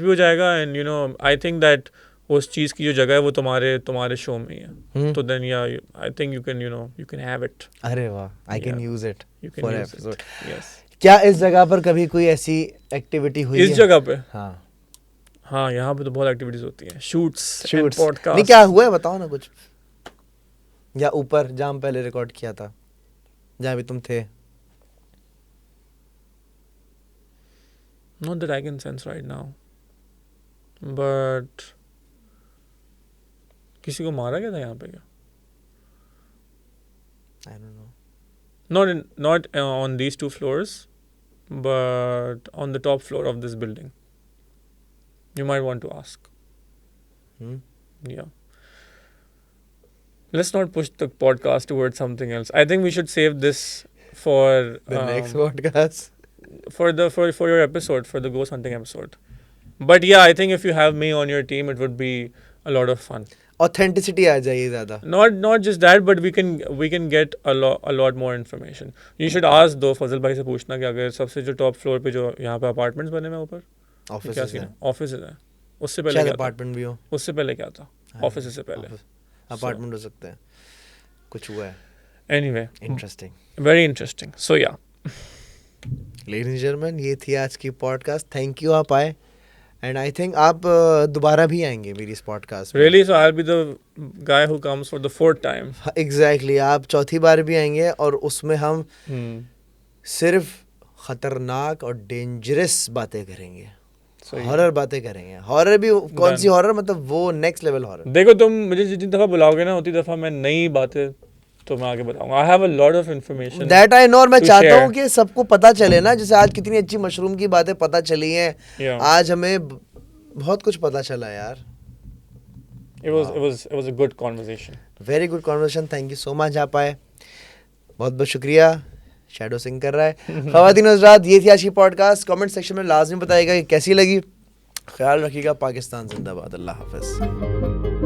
S1: हो जाएगा and you know I think that उस चीज़ की जो जगह है वो तुम्हारे शो में ही है. तो देन या I think you can have it.
S2: अरे वाह, I can use it
S1: You can
S2: for
S1: use it.
S2: Episode.
S1: Yes.
S2: क्या इस जगह पर कभी कोई ऐसी एक्टिविटी हुई
S1: इस
S2: है?
S1: जगह पे
S2: हाँ,
S1: यहाँ पे तो बहुत एक्टिविटीज होती हैं. शूट्स
S2: नहीं,
S1: पॉडकास्ट.
S2: क्या हुआ है बताओ ना कुछ. या ऊपर जहाँ हम पहले रिकॉर्ड किया था, जहाँ भी तुम थे.
S1: Not that I can sense right now. But किसी को मारा गया था यहाँ पे क्या?
S2: I don't know.
S1: Not on these 2 floors, but on the top floor of this building. You might want to ask. Yeah. Let's not push the podcast towards something else. I think we should save this for
S2: The next podcast.
S1: for your episode, for the ghost hunting episode. But yeah, I think if you have me on your team, it would be a lot of fun.
S2: Authenticity आ जाएगी ज़्यादा.
S1: Not just that, but we can get a lot more information. You should ask दो फजल भाई से पूछना कि अगर सबसे जो टॉप फ्लोर पे जो यहाँ पे अपार्टमेंट्स बने हुए ऊपर क्या सीन है, ऑफिस है, उससे पहले क्या था?
S2: अपार्टमेंट भी हो.
S1: उससे पहले क्या था? ऑफिस से पहले
S2: अपार्टमेंट हो सकते हैं. कुछ हुआ है.
S1: Anyway,
S2: interesting.
S1: very interesting. So yeah.
S2: Ladies and gentleman, ये थी आज की पॉडकास्ट. थैंक यू आप आए. एंड आई थिंक आप दोबारा भी आएंगे मेरी इस पॉडकास्ट में.
S1: Really? So I'll be the guy who comes for the fourth time.
S2: Exactly आप चौथी बार भी आएंगे और उसमें हम
S1: Hmm.
S2: सिर्फ खतरनाक और डेंजरस बातें करेंगे,
S1: सही है।
S2: हॉरर बातें करेंगे. हॉरर भी कौन सी हॉरर, मतलब वो नेक्स्ट लेवल हॉरर.
S1: देखो तुम मुझे जितनी दफ़ा बुलाओगे ना उतनी दफ़ा मैं नई बातें तो मैं आगे बताऊंगा. I have a lot of information.
S2: That I know. और मैं
S1: to
S2: चाहता
S1: share.
S2: हूँ कि सबको पता चले ना, जैसे आज कितनी अच्छी मशरूम की बातें पता चली हैं.
S1: Yeah.
S2: आज हमें बहुत कुछ पता चला यार.
S1: It was a good conversation.
S2: Very good conversation. Thank you so much आप आए. बहुत बहुत शुक्रिया. शैडो सिंग कर रहा है. ख़वातीन हज़रात, ये थी आज की पॉडकास्ट. कमेंट सेक्शन में लाजमी बताइएगा कि कैसी लगी. ख्याल रखिएगा. पाकिस्तान जिंदाबाद. अल्लाह हाफ़िज़.